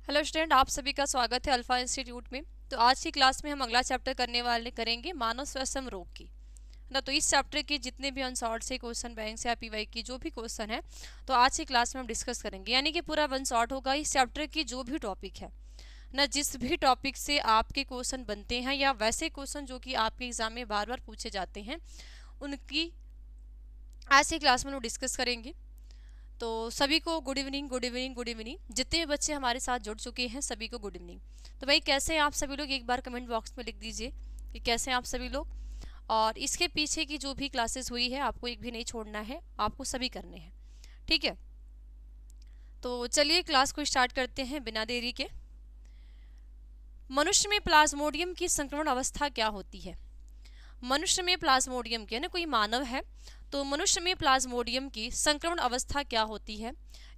Hello student, आप सभी का स्वागत है अल्फा इंस्टीट्यूट में। तो आज की क्लास में हम अगला चैप्टर करेंगे मानव श्वसन रोग की, है ना। तो इस चैप्टर के जितने भी अनसॉर्ट से क्वेश्चन, बैंक से या पीवाई की जो भी क्वेश्चन है, तो आज की क्लास में हम डिस्कस करेंगे। यानी कि पूरा वन शॉट होगा इस चैप्टर की जो भी टॉपिक है ना। जिस भी टॉपिक से आपके क्वेश्चन बनते हैं या वैसे क्वेश्चन जो कि आपके एग्जाम में बार बार पूछे जाते हैं, उनकी आज की क्लास में हम डिस्कस करेंगे। तो सभी को good evening, good evening, good evening. जितने भी बच्चे हमारे साथ जुड़ चुके हैं सभी को गुड इवनिंग। तो भाई कैसे हैं आप सभी लोग, एक बार कमेंट बॉक्स में लिख दीजिए कि कैसे हैं आप सभी लोग। और इसके पीछे की जो भी क्लासेस हुई है आपको एक भी नहीं छोड़ना है, आपको सभी करने हैं, ठीक है। तो चलिए क्लास को स्टार्ट करते हैं बिना देरी के। मनुष्य में प्लाज्मोडियम की संक्रमण अवस्था क्या होती है? मनुष्य में प्लाज्मोडियम की, है ना, कोई मानव है तो मनुष्य में प्लाज्मोडियम की संक्रमण अवस्था क्या होती है?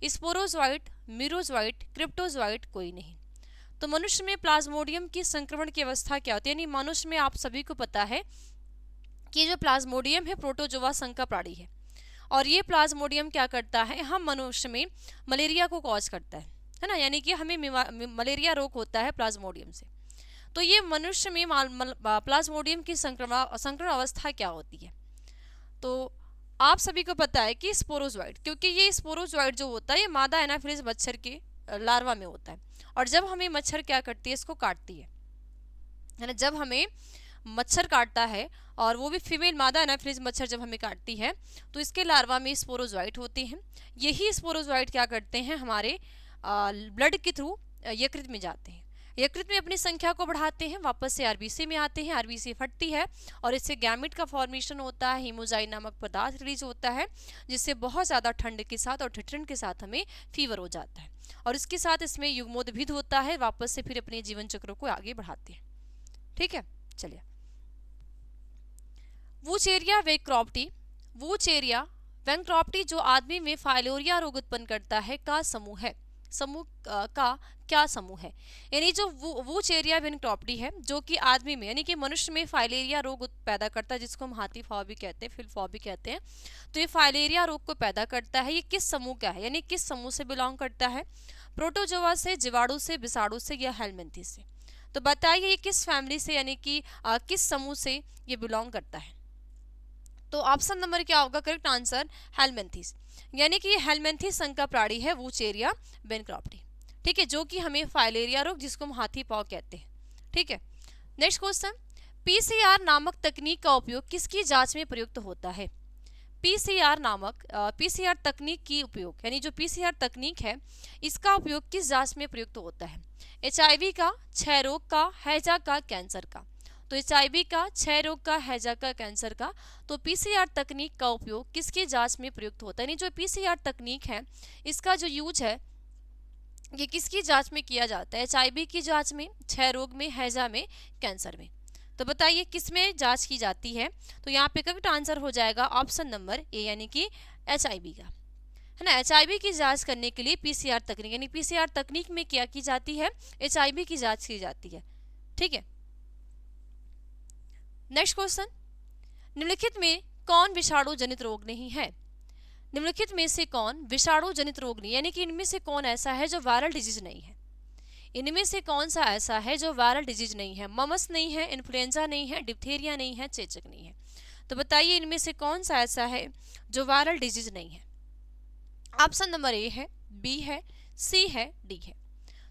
स्पोरोजोइट, मीरोजोइट, क्रिप्टोजोइट, कोई नहीं। तो मनुष्य में प्लाज्मोडियम की संक्रमण की अवस्था क्या होती है? यानी मनुष्य में आप सभी को पता है कि जो प्लाज्मोडियम है प्रोटोजोआ संघ का प्राणी है, और ये प्लाज्मोडियम क्या करता है, हम मनुष्य में मलेरिया को कॉज करता है ना। यानी कि हमें मलेरिया रोग होता है प्लाज्मोडियम से। तो ये मनुष्य में प्लाज्मोडियम की संक्रमण अवस्था क्या होती है? तो आप सभी को पता है कि स्पोरोजोइट, क्योंकि ये स्पोरोजोइट जो होता है ये मादा एनाफिलिस मच्छर के लार्वा में होता है। और जब हमें मच्छर क्या करती है, इसको काटती है ना। जब हमें मच्छर काटता है और वो भी फीमेल मादा एनाफिलिस मच्छर जब हमें काटती है, तो इसके लार्वा में स्पोरोजोइट होते हैं। यही स्पोरोजोइट क्या करते हैं, हमारे ब्लड के थ्रू यकृत में जाते हैं। यकृत में अपनी संख्या को बढ़ाते हैं, वापस से आरबीसी में आते हैं, आरबीसी फटती है और इससे गैमेट का फॉर्मेशन होता है। हीमोजाइन नामक पदार्थ रिलीज होता है, जिससे बहुत ज़्यादा ठंड के साथ और ठिठुरन के साथ हमें फीवर हो जाता है। और इसके साथ इसमें युग्मोद्भिद होता है, वापस से फिर अपने जीवन चक्र को आगे बढ़ाते हैं, ठीक है। चलिए, वूचेरिया वेंक्रोप्टी, वूचेरिया वेंक्रोप्टी जो आदमी में फाइलोरिया रोग उत्पन्न करता है का समूह है। समूह का क्या समूह है? यानी जो वूचेरिया वेंक्रोप्टी है जो कि आदमी में यानी कि मनुष्य में फाइलेरिया रोग पैदा करता है, जिसको हम हाथी फॉ भी कहते हैं, फिल फॉ भी कहते हैं। तो ये फाइलेरिया रोग को पैदा करता है। ये किस समूह का है, यानी किस समूह से बिलोंग करता है? प्रोटोजोआ से, जीवाणु से, विषाणु से या हेलमिंथी से? तो बताइए ये किस फैमिली से यानी कि किस समूह से ये बिलोंग करता है? तो ऑप्शन नंबर क्या होगा करेक्ट आंसर? हेलमिंथीस। यानी कि हेलमिंथीस संघ का प्राणी है वूचेरिया वेंक्रोप्टी, ठीक है, जो कि हमें फाइलेरिया रोग, जिसको हम हाथी पाँव कहते हैं, ठीक है। नेक्स्ट क्वेश्चन, पीसीआर नामक तकनीक का उपयोग किसकी जांच में प्रयुक्त होता है? पीसीआर तकनीक की उपयोग, यानी जो पीसीआर तकनीक है इसका उपयोग किस जांच में प्रयुक्त होता है? एचआईवी का, क्षय रोग का, हैजा का, कैंसर का? तो एचआईवी का, क्षय रोग का, हैजा का, कैंसर का। तो पीसीआर तकनीक का उपयोग किसकी जांच में प्रयुक्त होता है? यानी जो पीसीआर तकनीक है इसका जो यूज है ये किसकी जांच में किया जाता है? एचआईवी की जांच में, क्षय रोग में, हैजा में, कैंसर में? तो बताइए किस में जांच की जाती है? तो यहाँ पे करेक्ट आंसर हो जाएगा ऑप्शन नंबर ए, यानी कि एचआईवी का, है ना। एचआईवी की जांच करने के लिए पीसीआर तकनीक, यानी पीसीआर तकनीक में क्या की जाती है? एचआईवी की जांच की जाती है, ठीक है। नेक्स्ट क्वेश्चन, निम्नलिखित में कौन विषाणु जनित रोग नहीं है? निम्नलिखित में से कौन विषाणु जनित रोग नहीं, यानी कि इनमें से कौन ऐसा है जो वायरल डिजीज नहीं है? इनमें से कौन सा ऐसा है जो वायरल डिजीज नहीं है? ममस नहीं है, इन्फ्लुएंजा नहीं है, डिप्थीरिया नहीं है, चेचक नहीं है? तो बताइए इनमें से कौन सा ऐसा है जो वायरल डिजीज नहीं है? ऑप्शन नंबर ए है, बी है, सी है, डी है?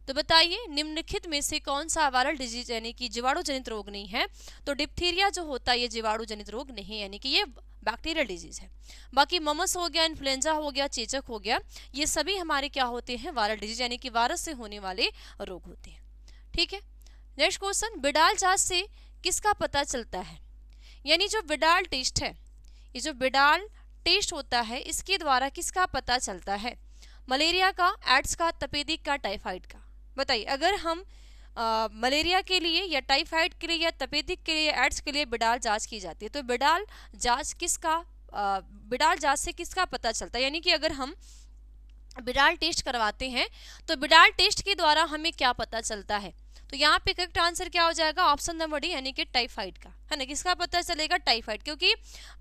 तो बताइए निम्नलिखित में से कौन सा वायरल डिजीज यानी कि जीवाणु जनित रोग नहीं है? तो डिप्थीरिया जो होता है ये जीवाणु जनित रोग नहीं है, यानी कि ये बैक्टीरियल डिजीज है। बाकी ममस हो गया, इन्फ्लुएंजा हो गया, चेचक हो गया, ये सभी हमारे क्या होते हैं? वायरल डिजीज, यानी कि वायरस से होने वाले रोग होते हैं, ठीक है। नेक्स्ट क्वेश्चन, बिडाल जांच से किसका पता चलता है? यानी जो बिडाल टेस्ट है, ये जो बिडाल टेस्ट होता है इसके द्वारा किसका पता चलता है? मलेरिया का, एड्स का, तपेदिक का, टाइफाइड का? बताइए अगर हम मलेरिया के लिए या टाइफाइड के लिए या तपेदिक के लिए, एड्स के लिए बिडाल जांच की जाती है, तो बिडाल जांच बिडाल जांच से किसका पता चलता है? यानी कि अगर हम बिडाल टेस्ट करवाते हैं तो बिडाल टेस्ट के द्वारा हमें क्या पता चलता है? तो यहाँ पे करेक्ट आंसर क्या हो जाएगा? ऑप्शन नंबर डी, यानी कि टाइफाइड का, है ना। किसका पता चलेगा? टाइफाइड। क्योंकि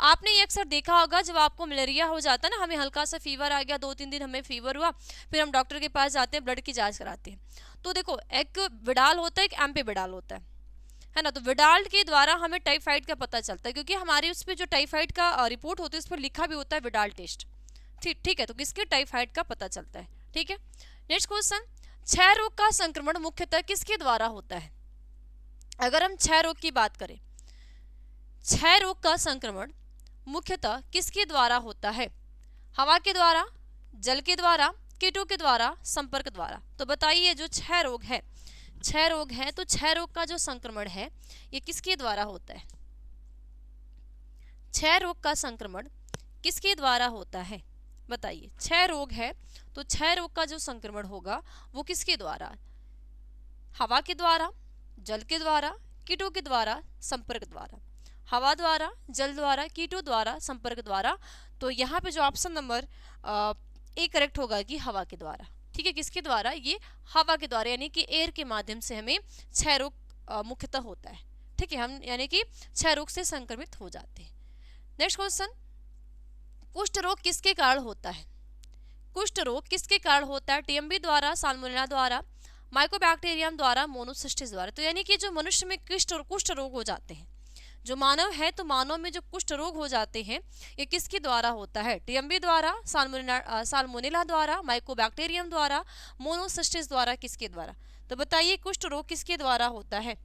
आपने ये अक्सर देखा होगा जब आपको मलेरिया हो जाता है ना, हमें हल्का सा फीवर आ गया, 2-3 दिन हमें फीवर हुआ, फिर हम डॉक्टर के पास जाते हैं, ब्लड की जांच कराते हैं, तो देखो एक विडाल होता है, एक एम्पीविडाल होता है ना। तो विडाल के द्वारा हमें टाइफाइड का पता चलता है, क्योंकि हमारे उस पर जो टाइफाइड का रिपोर्ट होता है उस पर लिखा भी होता है विडाल टेस्ट। ठीक है, तो किसके टाइफाइड का पता चलता है। ठीक है, नेक्स्ट क्वेश्चन, क्षय रोग का संक्रमण मुख्यतः किसके द्वारा होता है। अगर हम क्षय रोग की बात करें, क्षय रोग का संक्रमण मुख्यतः किसके द्वारा होता है। हवा के द्वारा, जल के द्वारा, कीटों के द्वारा, संपर्क द्वारा। तो बताइए जो क्षय रोग है, क्षय रोग है, तो क्षय रोग का जो संक्रमण है ये किसके द्वारा होता है। क्षय रोग का संक्रमण किसके द्वारा होता है बताइए। क्षय रोग है तो क्षय रोग का जो संक्रमण होगा वो किसके द्वारा, हवा के द्वारा, जल के द्वारा, कीटों के द्वारा, संपर्क द्वारा। हवा द्वारा, जल द्वारा, कीटों द्वारा, संपर्क द्वारा। तो यहाँ पे जो ऑप्शन नंबर ए करेक्ट होगा कि हवा के द्वारा। ठीक है, किसके द्वारा, ये हवा के द्वारा, यानी कि एयर के माध्यम से हमें क्षय रोग मुख्यतः होता है। ठीक है, हम यानी कि क्षय रोग से संक्रमित हो जाते हैं। नेक्स्ट क्वेश्चन, कुष्ठ रोग किसके कारण होता है। कुष्ठ रोग किसके कारण होता है। टीएमबी द्वारा, साल्मोनेला द्वारा, माइकोबैक्टीरियम द्वारा, मोनोसिस्टिस द्वारा। तो यानी कि जो मनुष्य में कुष्ठ रोग हो जाते हैं, जो मानव है तो मानव में जो कुष्ठ रोग हो जाते हैं ये किसके द्वारा होता है। टीएमबी द्वारा, साल्मोनेला द्वारा, माइकोबैक्टीरियम द्वारा, मोनोसिस्टिस द्वारा, किसके द्वारा। तो बताइए कुष्ठ रोग किसके द्वारा होता है,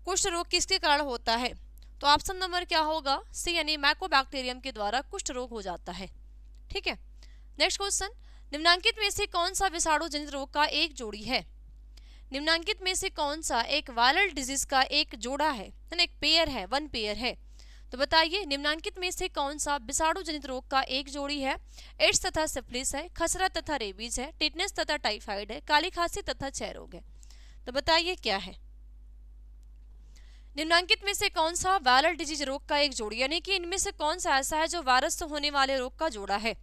कुष्ठ रोग किसके कारण होता है। तो ऑप्शन नंबर क्या होगा, सी, यानी माइकोबैक्टीरियम के द्वारा कुष्ठ रोग हो जाता है। ठीक है, नेक्स्ट क्वेश्चन, निम्नांकित में से कौन सा विषाणु जनित रोग का एक जोड़ी है। निम्नांकित में से कौन सा एक वायरल डिजीज का एक जोड़ा है ना, एक पेयर है, वन पेयर है। तो बताइए निम्नांकित में से कौन सा विषाणु जनित रोग का एक जोड़ी है। एड्स तथा सिफिलिस है, खसरा तथा रेबीज है, टिटनेस तथा टाइफाइड है, काली खांसी तथा क्षय रोग है। तो बताइए क्या है। निम्नांकित में से कौन सा वायरल डिजीज रोग का एक जोड़ी, यानी कि इनमें से कौन सा ऐसा है जो वायरस से होने वाले रोग का जोड़ा है।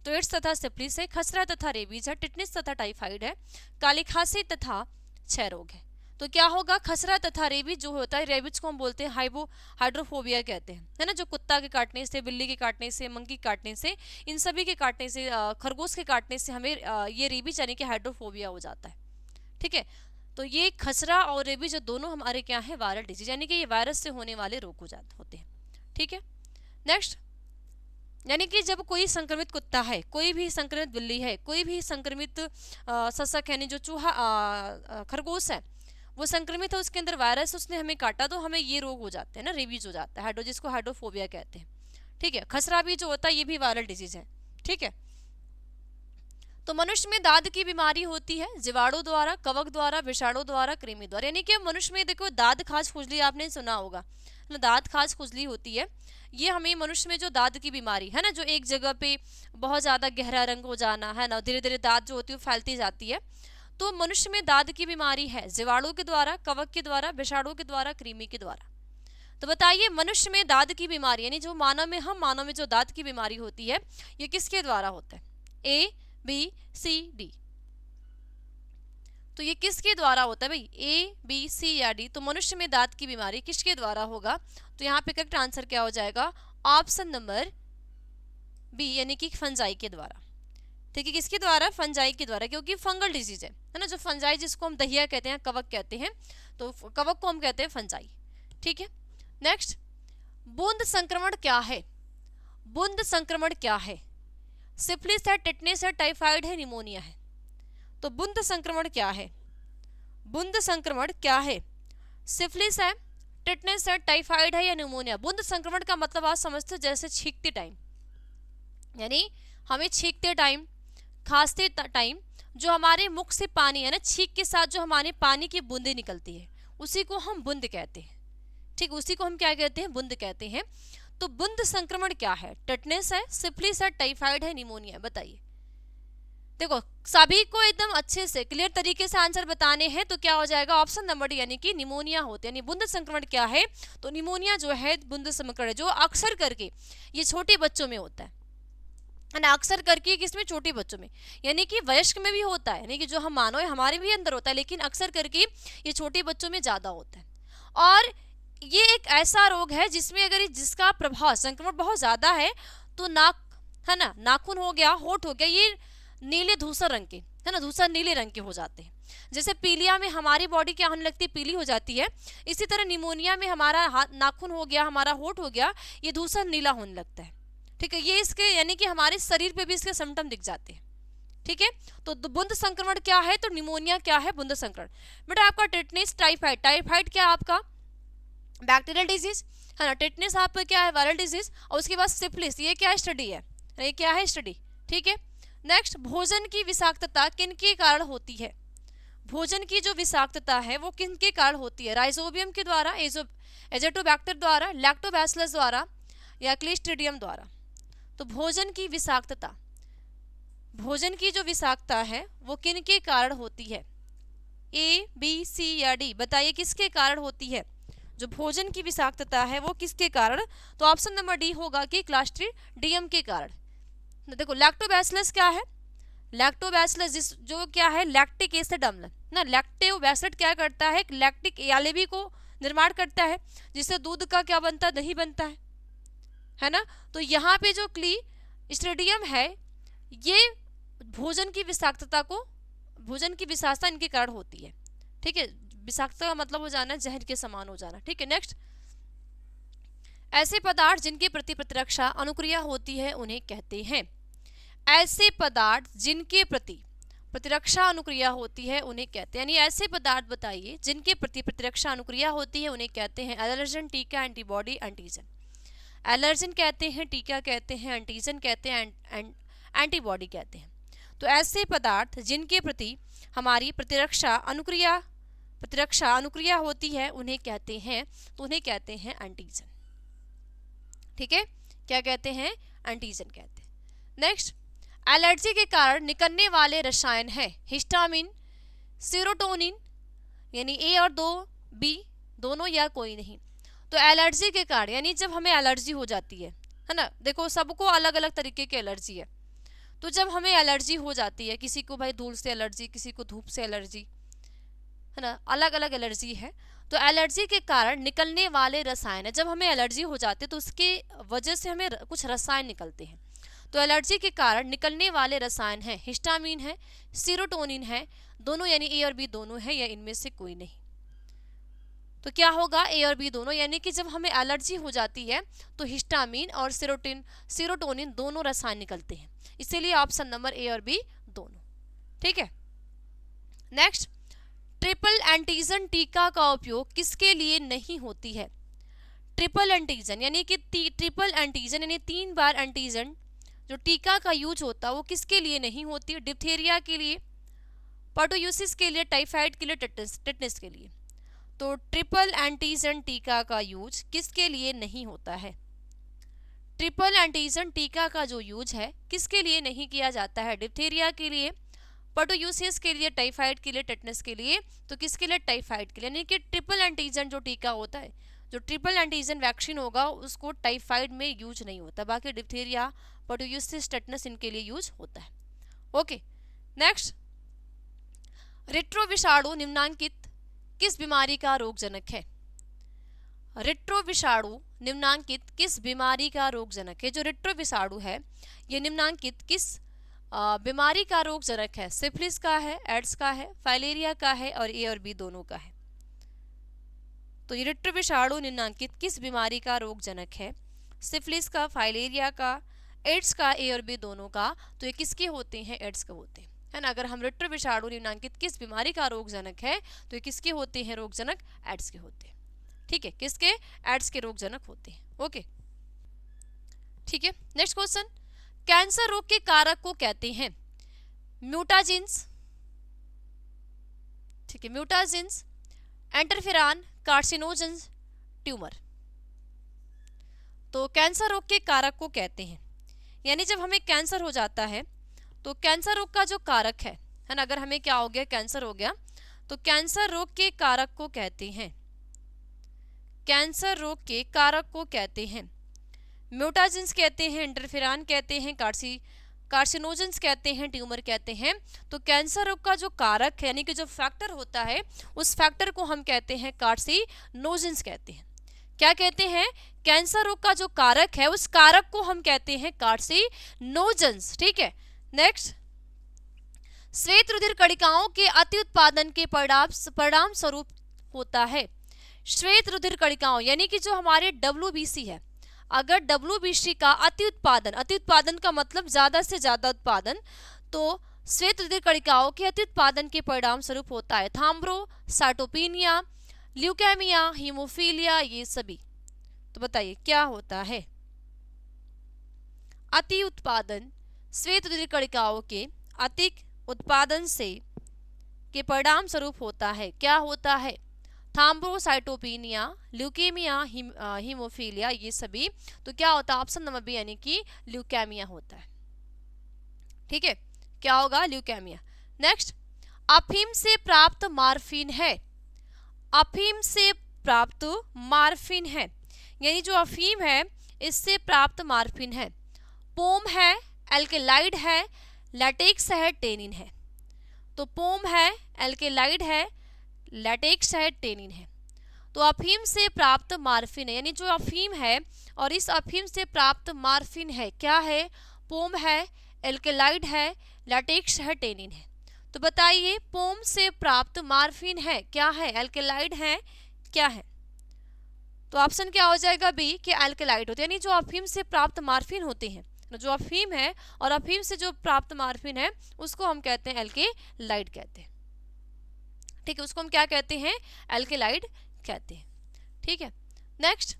तो एड्स तथा सिफिलिस है, खसरा तथा रेबीज है, टिटनेस तथा टाइफाइड है, काली खांसी तथा क्षय रोग है। तो क्या होगा, खसरा तथा रेबीज जो होता है, रेबीज को हम बोलते हैं हाइड्रोफोबिया कहते हैं, है ना, जो कुत्ता के काटने से, बिल्ली के काटने से, मंकी के काटने से, इन सभी के काटने से, खरगोश के काटने से हमें ये रेबीज यानी कि हाइड्रोफोबिया हो जाता है। ठीक है, तो ये खसरा और रेबीज जो दोनों हमारे क्या है, वायरल डिजीज, यानी कि ये वायरस से होने वाले रोग होते हैं। ठीक है, नेक्स्ट, यानी कि जब कोई संक्रमित कुत्ता है, कोई भी संक्रमित बिल्ली है, कोई भी संक्रमित सशक यानी जो चूहा खरगोश है वो संक्रमित है, उसके अंदर वायरस, उसने हमें काटा तो हमें ये रोग हो जाते हैं ना, रेबीज हो जाता है, जिसको हाइड्रोफोबिया कहते हैं। ठीक है, खसरा भी जो होता है ये भी वायरल डिजीज है। ठीक है, तो मनुष्य में दाद की बीमारी होती है जीवाणु द्वारा, कवक द्वारा, विषाणु द्वारा, कृमि द्वारा। यानी कि मनुष्य में देखो दाद खाज खुजली आपने सुना होगा ना, दाद खाज खुजली होती है, ये हमें मनुष्य में जो दाद की बीमारी है ना, जो एक जगह पे बहुत ज्यादा गहरा रंग हो जाना है ना, धीरे धीरे दाद जो होती है वो फैलती जाती है। तो मनुष्य में दाद की बीमारी है जीवाणु के द्वारा, कवक के द्वारा, विषाणु के द्वारा, कृमि के द्वारा। तो बताइए मनुष्य में दाद की बीमारी यानी जो मानव में जो दाद की बीमारी होती है ये किसके द्वारा होता है। ए, बी, सी, डी। तो ये किसके द्वारा होता है भाई, ए, बी, सी या डी। तो मनुष्य में दांत की बीमारी किसके द्वारा होगा। तो यहाँ पे करेक्ट आंसर क्या हो जाएगा, ऑप्शन नंबर बी, यानी कि फंजाई के द्वारा। ठीक है, किसके द्वारा, फंजाई के द्वारा, क्योंकि फंगल डिजीज है ना, जो फंजाई जिसको हम दहिया कहते हैं, कवक कहते हैं, तो कवक को हम कहते हैं फंजाई। ठीक है, नेक्स्ट, बूंद संक्रमण क्या है। बूंद संक्रमण क्या है, सिफिलिस है, टिटनेस है, टाइफाइड है, निमोनिया है। तो बूंद संक्रमण क्या है, बूंद संक्रमण क्या है, सिफिलिस है, टिटनेस है, टाइफाइड है या निमोनिया। बूंद संक्रमण का मतलब आप समझते हो जैसे छींकते टाइम, यानी हमें छींकते टाइम, खांसते टाइम जो हमारे मुख से पानी है ना, छींक के साथ जो हमारे पानी की बूंदें निकलती है उसी को हम बूंद कहते हैं। ठीक, उसी को हम क्या कहते हैं, बूंद कहते हैं। तो बूंद संक्रमण क्या है, टिटनेस है, सिफिलिस है, टाइफाइड है, निमोनिया। बताइए, देखो सभी को एकदम अच्छे से क्लियर तरीके से आंसर बताने हैं तो क्या हो जाएगा, ऑप्शन नंबर डी, यानी कि निमोनिया होते हैं। यानी बूंद संक्रमण क्या है, तो निमोनिया जो है बूंद संक्रमण है, जो अक्सर करके ये छोटे बच्चों में होता है ना, अक्सर करके किसमें, छोटे बच्चों में, यानी कि वयस्क में भी होता है, यानी कि जो हम मानव है हमारे भी अंदर होता है, लेकिन अक्सर करके ये छोटे बच्चों में ज्यादा होता है। और ये एक ऐसा रोग है जिसमें अगर जिसका प्रभाव, संक्रमण बहुत ज्यादा है तो नाक है ना, नाखून हो गया, होठ हो गया, ये नीले धूसर रंग के है ना, धूसर नीले रंग के हो जाते हैं। जैसे पीलिया में हमारी बॉडी क्या होने लगती है, पीली हो जाती है, इसी तरह निमोनिया में हमारा हाथ नाखून हो गया, हमारा होठ हो गया, ये धूसर नीला होने लगता है। ठीक है, ये इसके यानी कि हमारे शरीर पे भी इसके सिम्टम दिख जाते हैं। ठीक है, तो बूंद संक्रमण क्या है, तो निमोनिया क्या है, बूंद संक्रमण। बेटा आपका टेटनिस, टाइफाइड, टाइफाइड क्या है आपका बैक्टीरियल डिजीज, है ना, टेटनिस आपका क्या है वायरल डिजीज, और उसके बाद सिफिलिस, ये क्या स्टडी है, ये क्या है स्टडी। ठीक है, नेक्स्ट, भोजन की विषाक्तता किन के कारण होती है, भोजन की जो विषाक्तता है वो किन के कारण होती है, राइजोबियम के द्वारा, एजोटोबैक्टर द्वारा, लैक्टोबैसिलस द्वारा या क्लिस्ट्रीडियम द्वारा। तो भोजन की विषाक्तता, भोजन की जो विषाक्तता है वो किन के कारण होती है, ए बी सी या डी, बताइए किसके कारण होती है, जो भोजन की विषाक्तता है वो किसके कारण, तो ऑप्शन नंबर डी होगा कि क्लस्ट्रीडियम के कारण। देखो लैक्टोबैसिलस क्या है, लैक्टोबैसिलस जो क्या है लैक्टिक एसिड अम्ल ना, लैक्टोबैसिड क्या करता है, लैक्टिक एलिबी को निर्माण करता है, जिससे दूध का क्या बनता है, दही बनता है ना। तो यहाँ पे जो क्लिस्ट्रीडियम है ये भोजन की विषाक्तता को, भोजन की विषाक्तता इनके कारण होती है। ठीक है, विषाक्तता का मतलब हो जाना जहर के समान हो जाना। ठीक है, नेक्स्ट, ऐसे पदार्थ जिनके प्रति प्रतिरक्षा अनुक्रिया होती है उन्हें कहते हैं, ऐसे पदार्थ जिनके प्रति प्रतिरक्षा अनुक्रिया होती है उन्हें कहते हैं, यानी ऐसे पदार्थ बताइए जिनके प्रति प्रतिरक्षा अनुक्रिया होती है उन्हें कहते हैं एलर्जन, टीका, एंटीबॉडी, एंटीजन। एलर्जन कहते हैं, टीका कहते हैं, एंटीजन कहते हैं, एंटीबॉडी कहते हैं। तो ऐसे पदार्थ जिनके प्रति हमारी प्रतिरक्षा अनुक्रिया होती है उन्हें कहते हैं, तो उन्हें कहते हैं एंटीजन। ठीक है, क्या कहते हैं, एंटीजन कहते हैं। नेक्स्ट, एलर्जी के कारण निकलने वाले रसायन है हिस्टामिन, सीरोटोनिन, यानी ए और दो बी दोनों या कोई नहीं। तो एलर्जी के कारण यानी जब हमें एलर्जी हो जाती है ना, देखो सबको अलग अलग तरीके की एलर्जी है, तो जब हमें एलर्जी हो जाती है, किसी को भाई धूल से एलर्जी, किसी को धूप से एलर्जी, है ना, अलग अलग एलर्जी है। तो एलर्जी के कारण निकलने वाले रसायन है, जब हमें एलर्जी हो जाती है तो उसके वजह से हमें कुछ रसायन निकलते हैं। तो एलर्जी के कारण निकलने वाले रसायन है हिस्टामिन है, सीरोटोनिन है, दोनों यानी ए और बी दोनों है या इनमें से कोई नहीं। तो क्या होगा, ए और बी दोनों, यानी कि जब हमें एलर्जी हो जाती है तो हिस्टामिन और सीरोटोनिन दोनों रसायन निकलते हैं, इसीलिए ऑप्शन नंबर ए और बी दोनों। ठीक है, नेक्स्ट, ट्रिपल एंटीजन टीका का उपयोग किसके लिए नहीं होती है, ट्रिपल एंटीजन यानी कि ट्रिपल एंटीजन यानी 3 बार एंटीजन जो टीका का यूज होता है वो किसके लिए नहीं होती है, डिप्थीरिया के लिए, पर्टुसिस के लिए, टाइफाइड के लिए, टेटनस के लिए। तो ट्रिपल एंटीजन टीका का यूज किसके लिए नहीं होता है, ट्रिपल एंटीजन टीका का जो यूज है किसके लिए नहीं किया जाता है, डिप्थीरिया के लिए, पर्टुसिस के लिए, टाइफाइड के लिए, टेटनस के लिए। तो किसके लिए, टाइफाइड के लिए, यानी कि ट्रिपल एंटीजन जो टीका होता है, जो ट्रिपल एंटीजन वैक्सीन होगा उसको टाइफाइड में यूज नहीं होता, बाकी डिप्थीरिया, पर्टुसिस, टेटनस इनके लिए यूज होता है। ओके, नेक्स्ट, रिट्रो विषाणु निम्नांकित किस बीमारी का रोगजनक है, रिट्रो विषाणु निम्नांकित किस बीमारी का रोगजनक है, जो रिट्रो विषाणु है ये निम्नांकित किस बीमारी का रोगजनक है, सिफिलिस का है, एड्स का है, फाइलेरिया का है और ए और बी दोनों का है। तो ये रिट्रो विषाणु निम्नांकित किस बीमारी का रोगजनक है, सिफिलिस का, फाइलेरिया का, एड्स का, ए और बी दोनों का। तो ये किसके होते हैं, एड्स के होते हैं, है ना। अगर हम रिट्रो विषाणु निम्नांकित किस बीमारी का रोगजनक है तो ये किसके होते हैं रोगजनक, एड्स के होते हैं। ठीक है, किसके, एड्स के रोगजनक होते हैं। ओके, ठीक है, नेक्स्ट क्वेश्चन, कैंसर रोग के कारक को कहते हैं म्यूटाजिन्स, ठीक है, म्यूटाजिन्स, इंटरफेरॉन, कार्सिनोजेंस, ट्यूमर। तो कैंसर रोग के कारक को कहते हैं, यानी जब हमें कैंसर हो जाता है तो कैंसर रोग का जो कारक है ना, अगर हमें क्या हो गया, कैंसर हो गया, तो कैंसर रोग के कारक को कहते हैं, कैंसर रोग के कारक को कहते हैं म्यूटाजिन्स कहते हैं, इंटरफेरॉन कहते हैं, कार्सिनोजेंस कहते हैं, ट्यूमर कहते हैं। तो कैंसर रोग का जो कारक है यानी कि जो फैक्टर होता है उस फैक्टर को हम कहते हैं कार्सिनोजेंस कहते हैं। क्या कहते हैं, कैंसर रोग का जो कारक है उस कारक को हम कहते हैं कार्सिनोजेंस। ठीक है, नेक्स्ट, श्वेत रुधिर कणिकाओं के अति उत्पादन के परिणाम स्वरूप होता है। श्वेत रुधिर कणिकाओं यानी कि जो हमारे WBC है, अगर WBC का अति उत्पादन का मतलब ज्यादा से ज्यादा उत्पादन, तो श्वेत रुधिर कणिकाओं के अति उत्पादन के परिणाम स्वरूप होता है थ्रोम्बोसाइटोपेनिया, ल्यूकेमिया, हीमोफीलिया, ये सभी। तो बताइए क्या होता है? अति उत्पादन, श्वेत रुधिर कणिकाओं के अधिक उत्पादन से के परिणाम स्वरूप होता है, क्या होता है? थ्रोम्बोसाइटोपेनिया, ल्यूकेमिया, हीमोफीलिया, ये सभी। तो क्या होता है? ऑप्शन नंबर बी यानी कि ल्यूकेमिया होता है। ठीक है, क्या होगा? ल्यूकेमिया। नेक्स्ट, अफीम से प्राप्त मार्फिन है। अफीम से प्राप्त मार्फिन है यानी जो अफीम है इससे प्राप्त मार्फिन है। पोम है, एल्केलाइड है, लैटेक्स है, टेनिन है। तो पोम है, एल्केलाइड है, लैटेक्स है, टेनिन है। तो अफीम से प्राप्त मार्फिन है यानी जो अफीम है और इस अफीम से प्राप्त मार्फिन है, क्या है? पोम है, एल्केलाइड है, लैटेक्स है, टेनिन है। तो बताइए पोम से प्राप्त मार्फिन है, क्या है? एल्केलाइड है, क्या है? तो ऑप्शन क्या हो जाएगा? बी कि एल्केलाइड होते हैं यानी जो अफीम से प्राप्त मार्फिन होते हैं, जो अफीम है और अफीम से जो प्राप्त मार्फिन है उसको हम कहते हैं एल्केलाइड कहते हैं। ठीक है, उसको हम क्या कहते हैं? एल्केलाइड कहते हैं। ठीक है, नेक्स्ट,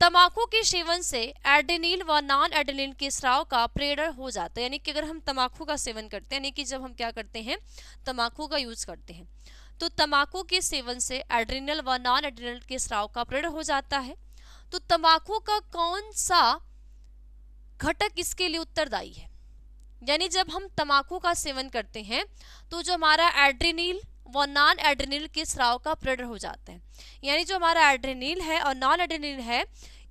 तंबाकू के सेवन से एडेनिल व नॉन एडेनिल के स्राव का प्रेरण हो जाता है यानी कि अगर हम तंबाकू का सेवन करते हैं यानी कि जब हम क्या करते हैं? तंबाकू का यूज करते हैं, तो तंबाकू के सेवन से एड्रेनल व नॉन एड्रेनल के स्राव का प्रेरण हो जाता है। तो तंबाकू का कौन सा घटक इसके लिए उत्तरदायी है? यानी जब हम तंबाकू का सेवन करते हैं तो जो हमारा एड्रेनिल व नॉन एड्रेनिल के स्राव का प्रेरण हो जाता है, यानी जो हमारा एड्रेनिल है और नॉन एड्रेनिल है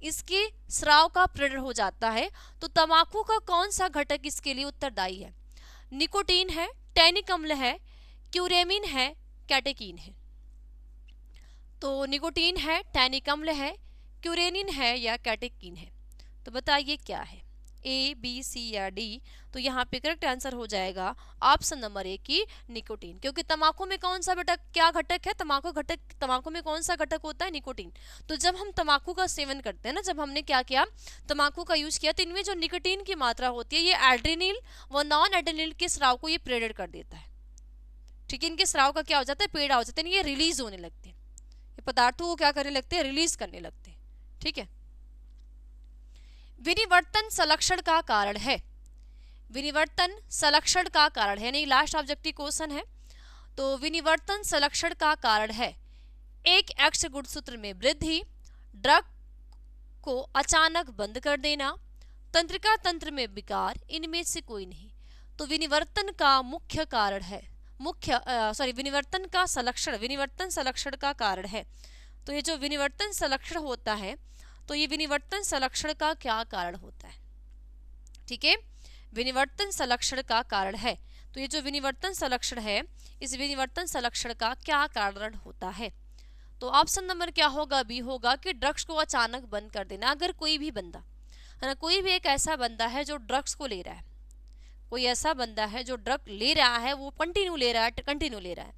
इसके स्राव का प्रेरण हो जाता है। तो तंबाकू का कौन सा घटक इसके लिए उत्तरदायी है? निकोटीन है, टैनिक अम्ल है, क्यूरेमिन है, कैटेकीन है। तो निकोटीन है, टैनिक अम्ल है, क्यूरेनिन है या कैटेकीन है। तो बताइए क्या है? ए, बी, सी या डी। तो यहाँ पे करेक्ट आंसर हो जाएगा ऑप्शन नंबर ए की निकोटीन, क्योंकि तंबाकू में कौन सा घटक, क्या घटक है? तंबाकू में कौन सा घटक होता है? निकोटीन। तो जब हम तंबाकू का सेवन करते हैं ना, जब हमने क्या किया, तंबाकू का यूज किया, तो इनमें जो निकोटीन की मात्रा होती है ये एड्रेनिल व नॉन एड्रेनिल के स्राव को ये प्रेरण कर देता है। ठीक है, इनके स्राव का क्या हो जाता है? पेड़ा हो जाता है, ये रिलीज होने लगते हैं, ये पदार्थों को क्या करने लगते हैं? रिलीज करने लगते हैं। ठीक है, विनिवर्तन संलक्षण का कारण है। विनिवर्तन संलक्षण का कारण है यानी लास्ट ऑब्जेक्टिव क्वेश्चन है। तो विनिवर्तन संलक्षण का कारण है एक एक्स गुणसूत्र में वृद्धि, ड्रग को अचानक बंद कर देना, तंत्रिका तंत्र में विकार, इनमें से कोई नहीं। तो विनिवर्तन का मुख्य कारण है, विनिवर्तन का संलक्षण, विनिवर्तन संलक्षण का कारण है। तो ये जो विनिवर्तन संलक्षण होता है, तो ये विनिवर्तन संलक्षण का क्या कारण होता है? ठीक है, विनिवर्तन संलक्षण का कारण है। तो ये जो विनिवर्तन संलक्षण है, इस विनिवर्तन संलक्षण का क्या कारण होता है? तो ऑप्शन नंबर क्या होगा? बी होगा कि ड्रग्स को अचानक बंद कर देना। अगर कोई भी बंदा है ना, कोई भी एक ऐसा बंदा है जो ड्रग्स को ले रहा है, कोई ऐसा बंदा है जो ड्रग ले रहा है, वो कंटिन्यू ले रहा है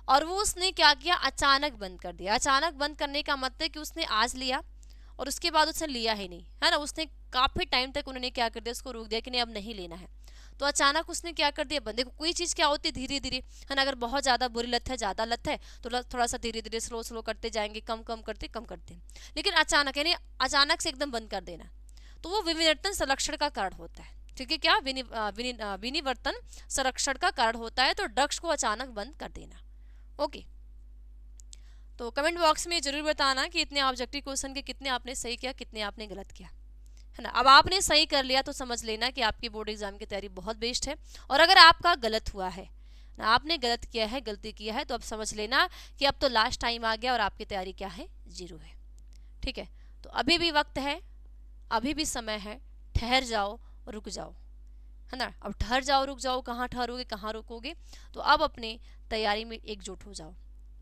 और वो उसने क्या किया? अचानक बंद कर दिया। अचानक बंद करने का मतलब कि उसने आज लिया और उसके बाद उसने लिया ही नहीं, है ना, उसने काफी टाइम तक उन्होंने क्या कर दिया? उसको रोक दिया कि नहीं अब नहीं लेना है। तो अचानक उसने क्या कर दिया? बंदे को कोई चीज क्या होती है? धीरे धीरे, है ना, अगर बहुत ज्यादा बुरी लत है, ज्यादा लत है, तो थोड़ा सा धीरे धीरे स्लो करते जाएंगे, कम करते। लेकिन अचानक यानी अचानक से एकदम बंद कर देना, तो वो विनिवर्तन संरक्षण का कारण होता है। ठीक है, क्या? विनिवर्तन संरक्षण का कारण होता है, तो ड्रग्स को अचानक बंद कर देना। ओके, तो कमेंट बॉक्स में जरूर बताना कि इतने ऑब्जेक्टिव क्वेश्चन के कितने आपने सही किया, कितने आपने गलत किया, है ना। अब आपने सही कर लिया तो समझ लेना कि आपकी बोर्ड एग्जाम की तैयारी बहुत बेस्ट है। और अगर आपका गलत हुआ है ना, आपने गलत किया है, गलती किया है, तो अब समझ लेना कि अब तो लास्ट टाइम आ गया और आपकी तैयारी क्या है? 0 है। ठीक है, तो अभी भी वक्त है, अभी भी समय है, ठहर जाओ, रुक जाओ, है ना। अब ठहर जाओ, रुक जाओ, कहाँ ठहरोगे, कहाँ रुकोगे? तो अब अपने तैयारी में एकजुट हो जाओ,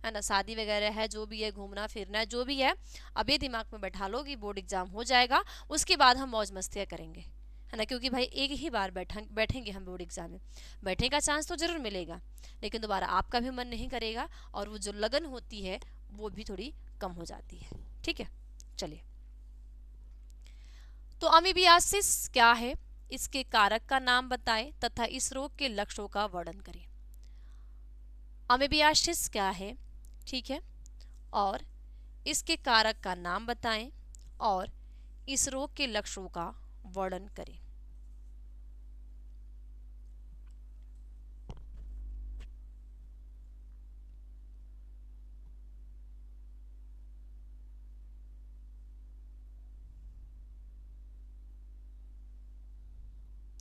है ना। शादी वगैरह है, जो भी है, घूमना फिरना है, जो भी है, अब ये दिमाग में बैठा लो कि बोर्ड एग्जाम हो जाएगा, उसके बाद हम मौज मस्तियाँ करेंगे, है ना, क्योंकि भाई एक ही बार बैठेंगे हम बोर्ड एग्जाम में, बैठने का चांस तो जरूर मिलेगा, लेकिन दोबारा आपका भी मन नहीं करेगा और वो जो लगन होती है वो भी थोड़ी कम हो जाती है। ठीक है, चलिए। तो अमीबियासिस क्या है, इसके कारक का नाम बताएं तथा इस रोग के लक्षणों का वर्णन करें। अमीबियासिस क्या है, ठीक है, और इसके कारक का नाम बताएं और इस रोग के लक्षणों का वर्णन करें।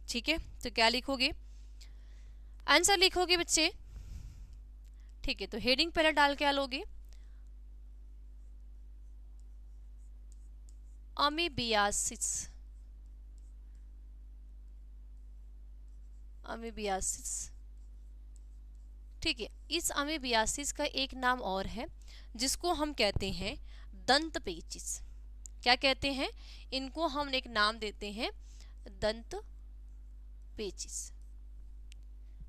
ठीक है, तो क्या लिखोगे, आंसर लिखोगे बच्चे। ठीक है, तो हेडिंग पहले डाल के लोगे, अमीबियासिस। अमीबियासिस, ठीक है, इस अमीबियासिस का एक नाम और है जिसको हम कहते हैं दंत पेचिस। क्या कहते हैं, इनको हम एक नाम देते हैं दंत पेचिस,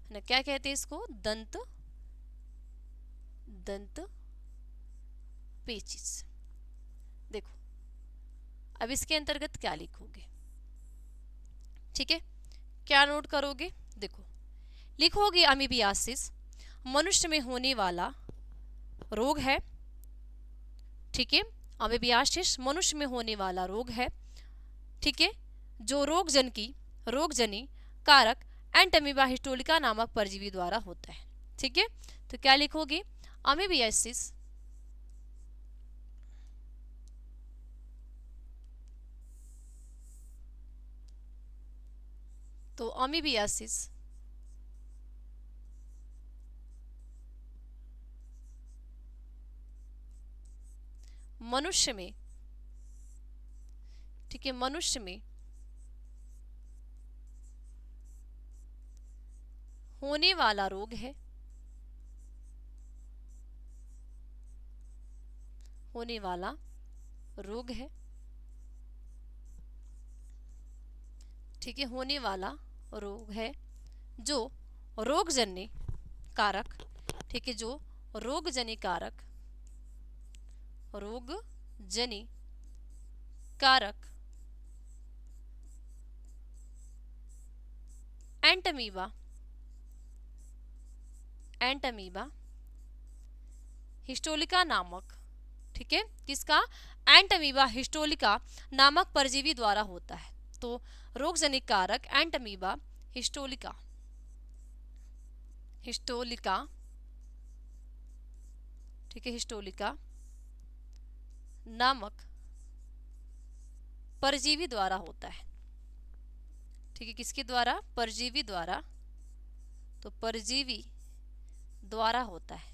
है ना। क्या कहते हैं इसको, दंत दंत पेचिस। देखो अब इसके अंतर्गत क्या लिखोगे, ठीक है, क्या नोट करोगे, देखो लिखोगे अमीबियासिस मनुष्य में होने वाला रोग है। ठीक है, अमीबियासिस मनुष्य में होने वाला रोग है। ठीक है, जो रोगजनी कारक एंटमीबा हिस्टोलिका नामक परजीवी द्वारा होता है। ठीक है, तो क्या लिखोगे, अमीबियासिस तो अमीबियासिस मनुष्य में, ठीक है, मनुष्य में होने वाला रोग है, होने वाला रोग है। ठीक है, होने वाला रोग है जो रोगजन्य कारक, ठीक है, जो रोगजन्य कारक, रोगजन्य कारक एंटमीबा हिस्टोलिका नामक, ठीक है, किसका, एंटमीबा हिस्टोलिका नामक परजीवी द्वारा होता है। तो रोगजनिक कारक एंटमीबा हिस्टोलिका हिस्टोलिका ठीक है, हिस्टोलिका नामक परजीवी द्वारा होता है। ठीक है, किसके द्वारा, परजीवी द्वारा, तो परजीवी द्वारा होता है।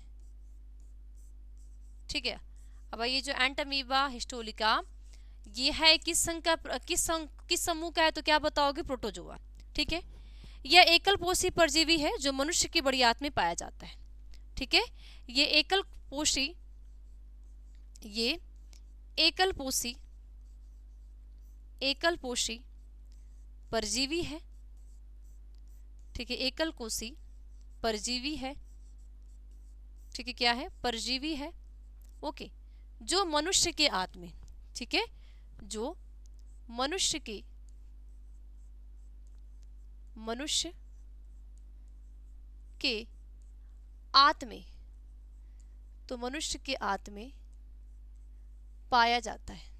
ठीक है, अब ये जो एंटमीबा हिस्टोलिका ये है किस संघ का, किस समूह का है, तो क्या बताओगे, प्रोटोजोआ। ठीक है, यह एकल पोषी परजीवी है जो मनुष्य की बड़ी आंत में पाया जाता है। ठीक है, ये एकल पोषी परजीवी है। ठीक है, एकल कोषी परजीवी है। ठीक है, क्या है, परजीवी है। ओके, जो मनुष्य के आंत में, ठीक है, जो मनुष्य के आंत में, तो मनुष्य के आंत में पाया जाता है।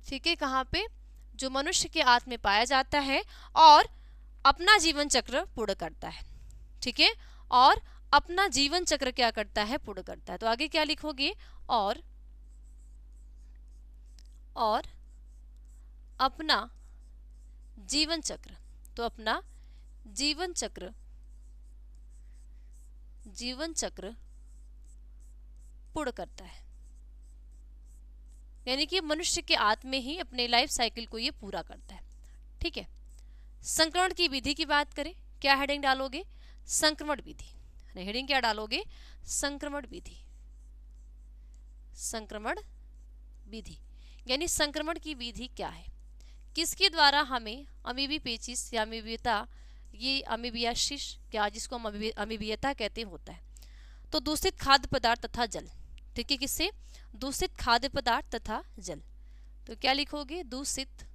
ठीक है, कहाँ पे, जो मनुष्य के आंत में पाया जाता है और अपना जीवन चक्र पूर्ण करता है। ठीक है, और अपना जीवन चक्र क्या करता है, पूर्ण करता है। तो आगे क्या लिखोगे, और अपना जीवन चक्र, तो अपना जीवन चक्र पूर्ण करता है। यानी कि मनुष्य के आत्म में ही अपने लाइफ साइकिल को ये पूरा करता है। ठीक है, संक्रमण की विधि की बात करें, क्या हेडिंग डालोगे, संक्रमण विधि। हेडिंग क्या डालोगे, संक्रमण विधि। संक्रमण विधि यानी संक्रमण की विधि क्या है, किसके द्वारा हमें अमीबी पेचिस या अमीबियता, ये अमीबियासिस या जिसको हम अमीबियता कहते होता है। तो दूषित खाद्य पदार्थ तथा जल, ठीक है, किससे? दूषित खाद्य पदार्थ तथा जल। तो क्या लिखोगे? दूषित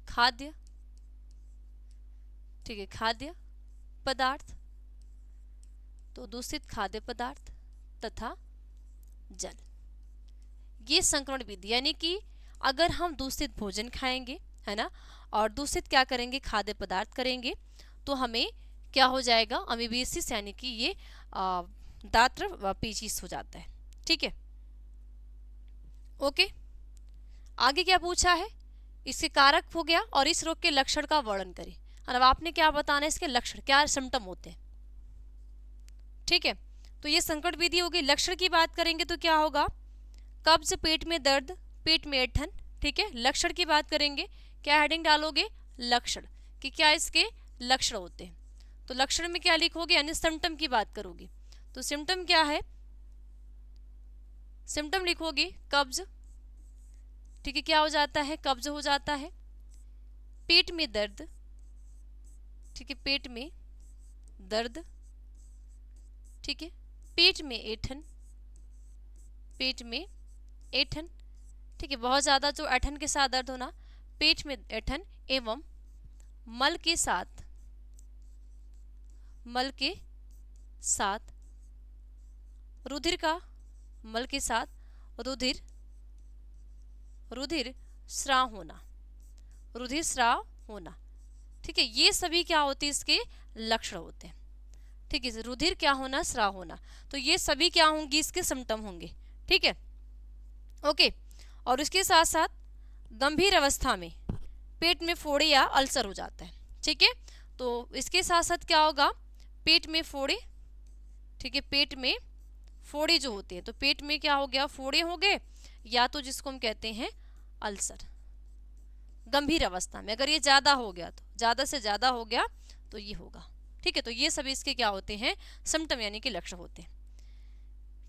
खाद्य, ठीक है, खाद्य पदार्थ, तो दूषित खाद्य पदार्थ तथा जल, ये संक्रमण विधि। यानी कि अगर हम दूषित भोजन खाएंगे, है ना, और दूषित क्या करेंगे? खाद्य पदार्थ करेंगे, तो हमें क्या हो जाएगा? अमीबियासिस, यानी कि ये दात्र व पेचिस हो जाता है। ठीक है, ओके। आगे क्या पूछा है? इसके कारक हो गया और इस रोग के लक्षण का वर्णन करें। अब आपने क्या बताना है? इसके लक्षण, क्या सिम्टम होते हैं। ठीक है, तो ये संकट विधि होगी। लक्षण की बात करेंगे तो क्या होगा? कब्ज, पेट में दर्द, पेट में ऐंठन। ठीक है, लक्षण की बात करेंगे, क्या हेडिंग डालोगे? लक्षण, कि क्या इसके लक्षण होते हैं। तो लक्षण में क्या लिखोगे? यानी सिम्टम की बात करोगे, तो सिम्टम क्या है? सिम्टम लिखोगे कब्ज, ठीक है, क्या हो जाता है? कब्ज हो जाता है। पेट में दर्द, ठीक है, पेट में दर्द, ठीक है, पेट में ऐंठन, पेट में ऐंठन, ठीक है, बहुत ज्यादा जो ऐंठन के साथ दर्द होना, पेट में ऐंठन एवं मल के साथ रुधिर का, मल के साथ रुधिर स्राव होना, ठीक है, ये सभी क्या होते हैं? इसके लक्षण होते हैं। ठीक है, रुधिर क्या होना? स्राव होना, तो ये सभी क्या होंगे? इसके सिम्टम होंगे। ठीक है, ओके। और इसके साथ साथ गंभीर अवस्था में पेट में फोड़े या अल्सर हो जाता है। ठीक है, तो इसके साथ साथ क्या होगा? पेट में फोड़े, ठीक है, पेट में फोड़े जो होते हैं, तो पेट में क्या हो गया? फोड़े हो गए, या तो जिसको हम कहते हैं अल्सर। गंभीर अवस्था में अगर ये ज्यादा हो गया, तो ज्यादा से ज्यादा हो गया तो ये होगा। ठीक है, तो ये सभी इसके क्या होते हैं? सिम्टम, यानी कि लक्षण होते हैं।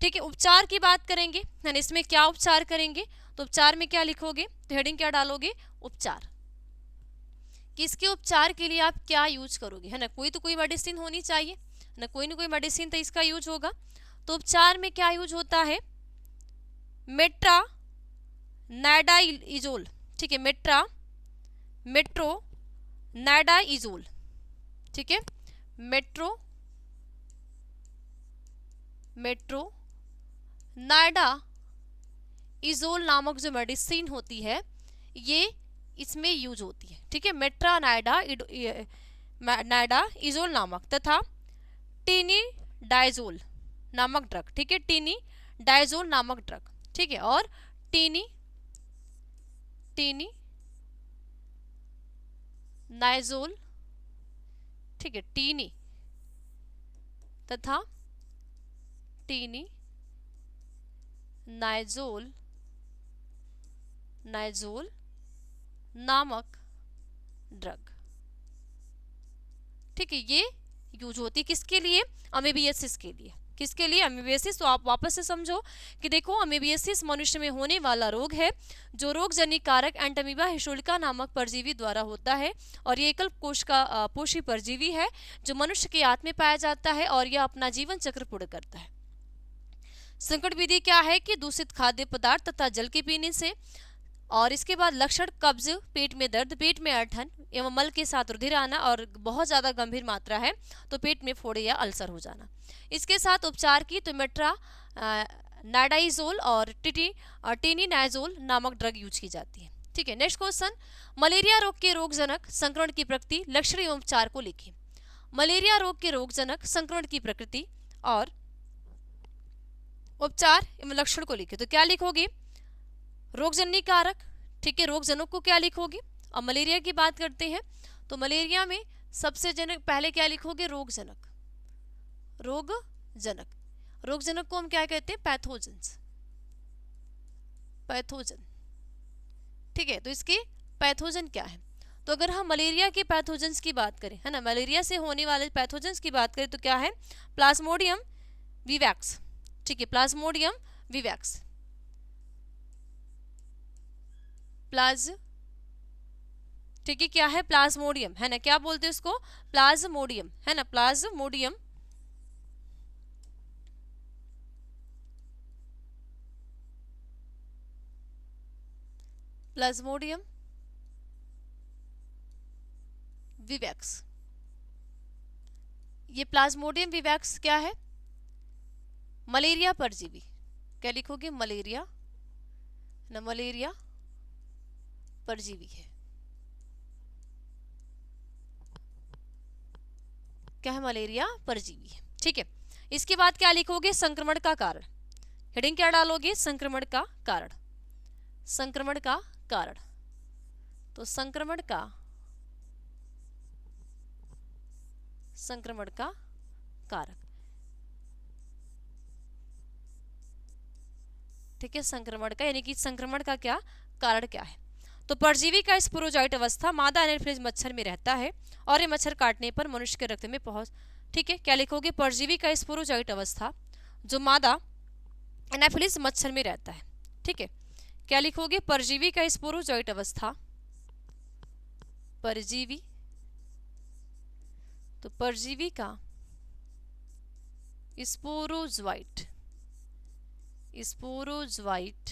ठीक है, उपचार की बात करेंगे, यानी इसमें क्या उपचार करेंगे, तो उपचार में क्या लिखोगे? तो हेडिंग क्या डालोगे? उपचार। किसके उपचार के लिए आप क्या यूज करोगे, है ना, कोई तो कोई मेडिसिन होनी चाहिए ना, कोई ना कोई मेडिसिन तो इसका यूज होगा। तो उपचार में क्या यूज होता है? मेट्रोनाइडाइजोल, ठीक है, मेट्रोनाइडाइजोल, ठीक है, मेट्रोनाइडाइजोल नामक जो मेडिसिन होती है, ये इसमें यूज होती है। ठीक है, मेट्रोनाइडाइजोल नामक तथा टिनिडाइजोल नामक ड्रग, ठीक है, टिनिडाइजोल नामक ड्रग, ठीक है, और टिनिनाइजोल, ठीक है, टीनी तथा टिनिनाइजोल नामक ड्रग। ठीक है, ये यूज होती है किसके लिए? अमीबियासिस के लिए। किसके लिए? अमीबियासिस। तो आप वापस से समझो कि देखो, अमीबियासिस मनुष्य में होने वाला रोग है, जो रोग जनित कारक एंटमीबा हिस्टोलिका नामक परजीवी द्वारा होता है, और ये एकल कोश का पोषी परजीवी है, जो मनुष्य के आंत में पाया जाता है, और यह अपना जीवन चक्र पूर्ण करता है। संकट विधि क्या है? कि दूषित खाद्य पदार्थ तथा जल के पीने से। और इसके बाद लक्षण कब्ज, पेट में दर्द, पेट में ऐंठन एवं मल के साथ रुधिर आना, और बहुत ज़्यादा गंभीर मात्रा है तो पेट में फोड़े या अल्सर हो जाना। इसके साथ उपचार की तो मेट्रोनाइडाइजोल और टिनिनाइजोल नामक ड्रग यूज की जाती है। ठीक है, नेक्स्ट क्वेश्चन, मलेरिया रोग के रोगजनक संक्रमण की प्रकृति, लक्षण एवं उपचार को लिखें। मलेरिया रोग के रोगजनक संक्रमण की प्रकृति और उपचार एवं लक्षण को लिखें। तो क्या लिखोगे? रोगजननी कारक, ठीक है, रोगजनक को क्या लिखोगे? अब मलेरिया की बात करते हैं, तो मलेरिया में सबसे जनक पहले क्या लिखोगे? रोगजनक। रोगजनक को हम क्या कहते हैं? पैथोजन। ठीक है, तो इसके पैथोजन क्या है? तो अगर हम मलेरिया के पैथोजन्स की बात करें, है ना, मलेरिया से होने वाले पैथोजन्स की बात करें, तो क्या है? प्लाज्मोडियम विवैक्स, ठीक है, प्लाज्मोडियम विवैक्स, प्लाज, ठीक है, क्या है, प्लाज्मोडियम है ना, क्या बोलते हैं उसको, प्लाज्मोडियम है ना, प्लाज्मोडियम प्लाज्मोडियम विवैक्स। ये प्लाज्मोडियम विवैक्स क्या है, मलेरिया परजीवी, क्या लिखोगे, मलेरिया ना, मलेरिया परजीवी है, क्या है, मलेरिया परजीवी है। ठीक है, इसके बाद क्या लिखोगे, संक्रमण का कारण, हेडिंग क्या डालोगे, संक्रमण का कारण, संक्रमण का कारण, तो संक्रमण का कारक, ठीक है, संक्रमण का यानी कि संक्रमण का क्या कारण क्या है। तो परजीवी का स्पोरोजाइट अवस्था मादा एनाफिलिस मच्छर में रहता है और ये मच्छर काटने पर मनुष्य के रक्त में पहुंच, ठीक है, क्या लिखोगे, परजीवी का स्पोरोजाइट अवस्था जो मादा एनाफिलिस मच्छर में रहता है, ठीक है, क्या लिखोगे, परजीवी का स्पोरोजाइट अवस्था, परजीवी, तो परजीवी का स्पोरोजोइट, स्पोरोजोइट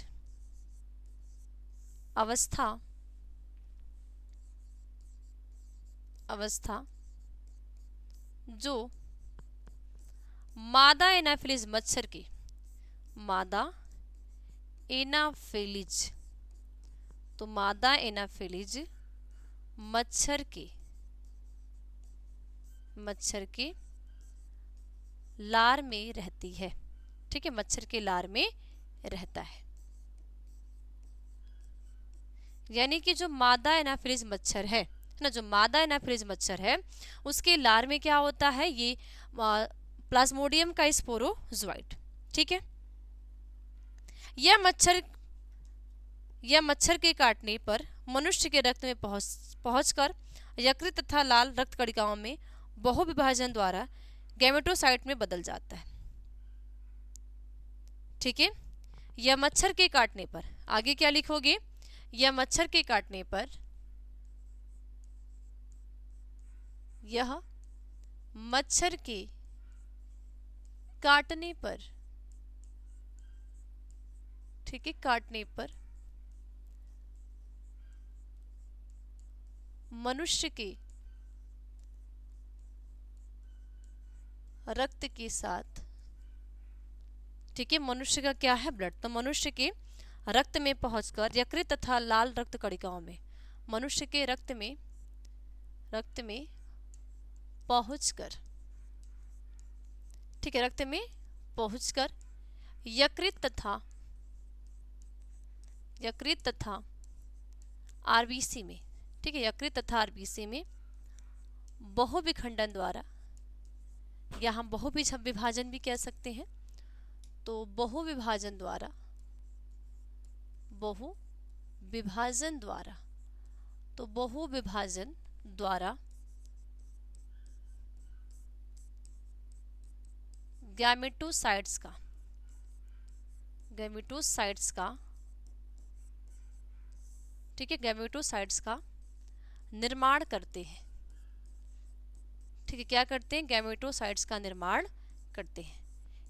अवस्था जो मादा एनाफिलिस मच्छर के, मादा एनाफिलिज, तो मादा एनाफिलिज मच्छर के लार में रहती है, ठीक है, मच्छर के लार में रहता है, यानी कि जो मादा एनाफिलिस मच्छर है ना, जो मादा एनाफिलिस मच्छर है उसके लार में क्या होता है, ये प्लाज्मोडियम का स्पोरोजोइट, ठीक है। यह मच्छर के काटने पर मनुष्य के रक्त में पहुंचकर यकृत तथा लाल रक्त कणिकाओं में बहुविभाजन द्वारा गैमेटोसाइट में बदल जाता है, ठीक है। यह मच्छर के काटने पर, आगे क्या लिखोगे, यह मच्छर के काटने पर, यह मच्छर के काटने पर, ठीक है, काटने पर मनुष्य के रक्त के साथ, ठीक है, मनुष्य का क्या है, ब्लड, तो मनुष्य के रक्त में पहुंचकर यकृत तथा लाल रक्त कणिकाओं में, मनुष्य के रक्त में पहुंचकर, ठीक है, रक्त में पहुंचकर यकृत तथा आरबीसी में, ठीक है, यकृत तथा आरबीसी में बहुविखंडन द्वारा, या हम बहुविभाजन भी कह सकते हैं, तो बहुविभाजन द्वारा गैमेटोसाइट्स का, ठीक है, गैमेटोसाइट्स का निर्माण करते हैं, ठीक है, क्या करते हैं, गैमेटोसाइट्स का निर्माण करते हैं।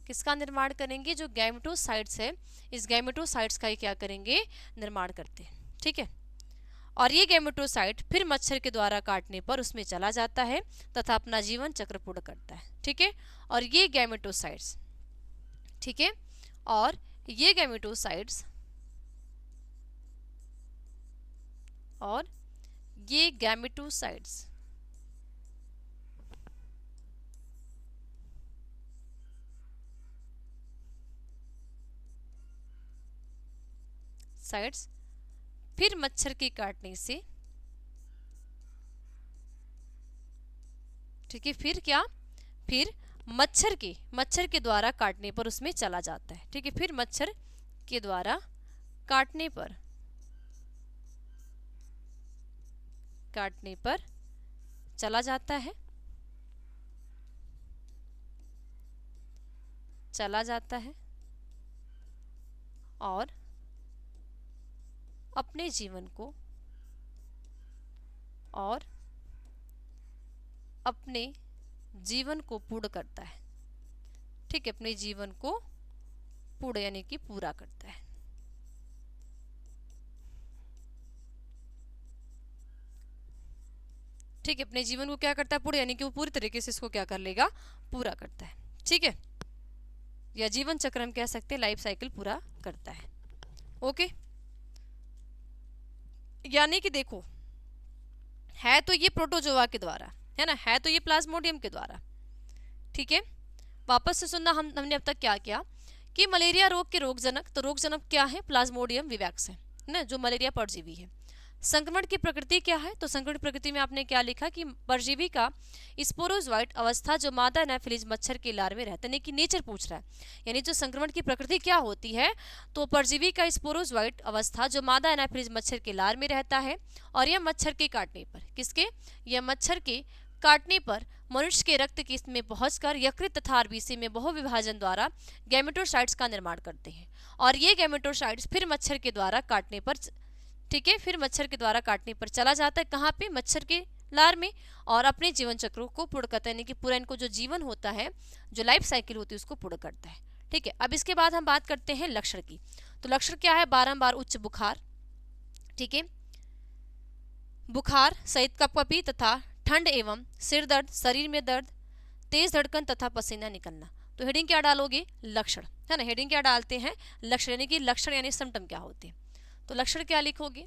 किसका निर्माण करेंगे, जो गैमेटोसाइट्स है, इस गैमेटोसाइट्स का ही क्या करेंगे, निर्माण करते हैं, ठीक है। और ये गैमेटोसाइट फिर मच्छर के द्वारा काटने पर उसमें चला जाता है तथा अपना जीवन चक्र पूर्ण करता है, ठीक है। और ये गैमेटोसाइट्स, ठीक है, और ये गैमेटोसाइट्स फिर मच्छर के काटने से, ठीक है, फिर मच्छर के द्वारा काटने पर उसमें चला जाता है, ठीक है, फिर मच्छर के द्वारा काटने पर चला जाता है, और अपने जीवन को पूर्ण करता है। ठीक है, अपने जीवन को पूर्ण यानी कि पूरा करता है। ठीक है, अपने जीवन को क्या करता है, पूर्ण यानी कि वो पूरी तरीके से इसको क्या कर लेगा, पूरा करता है। ठीक है, या जीवन चक्र हम कह सकते हैं, लाइफ साइकिल पूरा करता है। ओके, यानी कि देखो, है तो ये प्रोटोजोआ के द्वारा, है ना, है तो ये प्लाज्मोडियम के द्वारा। ठीक है, वापस से सुनना, हमने अब तक क्या किया कि मलेरिया रोग के रोगजनक, तो रोगजनक क्या है, प्लाज्मोडियम विवैक्स है ना, जो मलेरिया परजीवी है। संक्रमण की प्रकृति क्या है, तो संक्रमण की प्रकृति में आपने क्या लिखा कि परजीवी का स्पोरोजोइट अवस्था जो मादा एनाफिलीज मच्छर के लार्वे रहते हैं, कि नेचर पूछ रहा है, यानी जो संक्रमण की प्रकृति क्या होती है, तो परजीवी का स्पोरोजोइट अवस्था जो मादा एनाफिलीज मच्छर के लार में रहता है, और यह मच्छर के काटने पर, किसके, यह मच्छर के काटने पर मनुष्य के रक्त की में पहुंचकर यकृत तथा आरबीसी में बहुविभाजन द्वारा गैमेटोसाइट्स का निर्माण करते हैं, और ये गैमेटोसाइट्स फिर मच्छर के द्वारा काटने पर, ठीक है, फिर मच्छर के द्वारा काटने पर चला जाता है कहाँ पे, मच्छर के लार में, और अपने जीवन चक्रों को पूर्ण करता है, यानी कि पूरा इनको जो जीवन होता है, जो लाइफ साइकिल होती है, उसको पूर्ण करता है। ठीक है, अब इसके बाद हम बात करते हैं लक्षण की। तो लक्षण क्या है, बारंबार उच्च बुखार, ठीक है, बुखार सहित कपकपी तथा ठंड एवं सिर दर्द, शरीर में दर्द, तेज धड़कन तथा पसीना निकलना। तो हेडिंग क्या डालोगे, लक्षण, है ना, हेडिंग क्या डालते हैं, लक्षण, यानी कि लक्षण यानी सिम्टम क्या होते हैं। तो लक्षण क्या लिखोगे,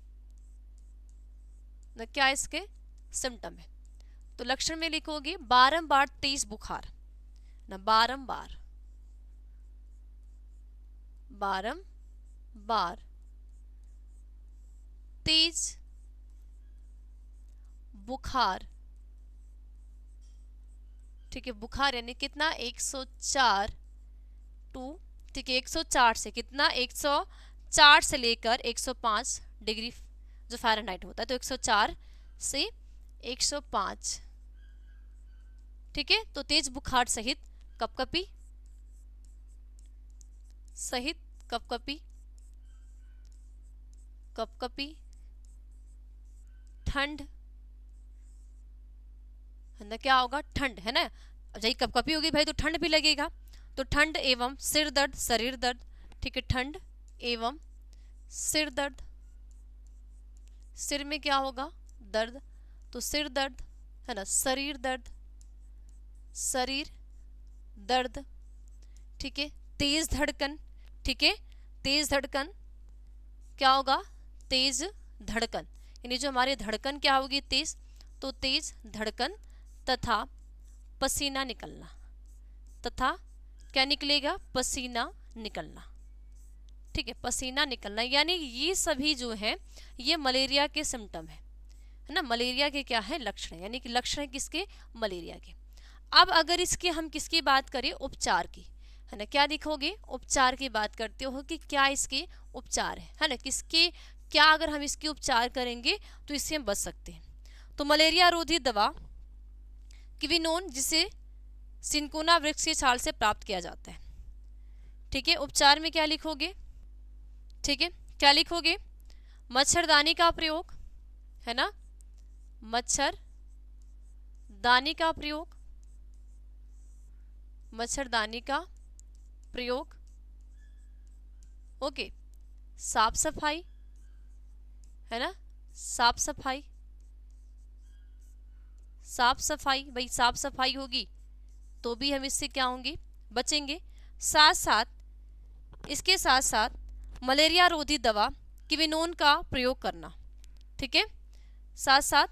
न क्या इसके सिम्टम है, तो लक्षण में लिखोगे बारंबार तेज बुखार, न बारंबार तेज बुखार। ठीक है, बुखार यानी कितना, 104 टू, ठीक है, 104 से कितना, 104 से लेकर 105 डिग्री जो फ़ारेनहाइट होता है, तो 104 से 105। ठीक है, तो तेज बुखार सहित कपकपी, ठंड, है ना, क्या होगा, ठंड, है ना, जब कपकपी होगी भाई तो ठंड भी लगेगा, तो ठंड एवं सिर दर्द, शरीर दर्द। ठीक है, ठंड एवं सिर दर्द, सिर में क्या होगा, दर्द, तो सिर दर्द, है ना, शरीर दर्द। ठीक है, तेज धड़कन, ठीक है, तेज धड़कन क्या होगा, तेज धड़कन, यानी जो हमारी धड़कन क्या होगी, तेज, तो तेज धड़कन तथा पसीना निकलना, तथा क्या निकलेगा, पसीना निकलना। ठीक है, पसीना निकलना, यानी ये सभी जो है ये मलेरिया के सिम्टम है ना, मलेरिया के क्या है, लक्षण, यानी कि लक्षण है किसके, मलेरिया के। अब अगर इसके हम किसकी बात करें, उपचार की, है ना, क्या लिखोगे, उपचार की बात करते हो कि क्या इसके उपचार है ना, किसके क्या, अगर हम इसके उपचार करेंगे तो इससे हम बच सकते हैं। तो मलेरिया रोधी दवा क्विनोन, जिसे सिनकोना वृक्ष की छाल से प्राप्त किया जाता है। ठीक है, उपचार में क्या लिखोगे, ठीक है, क्या लिखोगे, मच्छरदानी का प्रयोग, है ना, मच्छरदानी का प्रयोग, ओके, साफ सफाई, है ना, साफ सफाई, भाई साफ सफाई होगी तो भी हम इससे क्या होंगे, बचेंगे। इसके साथ साथ मलेरिया रोधी दवा क्विनोन का प्रयोग करना। ठीक है, साथ साथ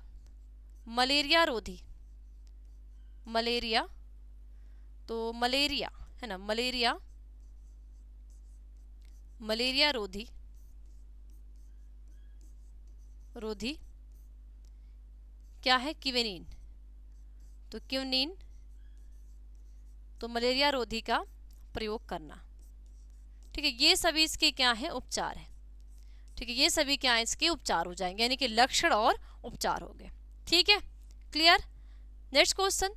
मलेरिया रोधी, तो मलेरिया, है ना, मलेरिया रोधी क्या है, क्विनीन, तो क्विनीन, तो मलेरिया रोधी का प्रयोग करना। ठीक है, ये सभी इसके क्या है, उपचार है। ठीक है, ये सभी क्या है, इसके उपचार हो जाएंगे, यानी कि लक्षण और उपचार हो गए। ठीक है, क्लियर। नेक्स्ट क्वेश्चन,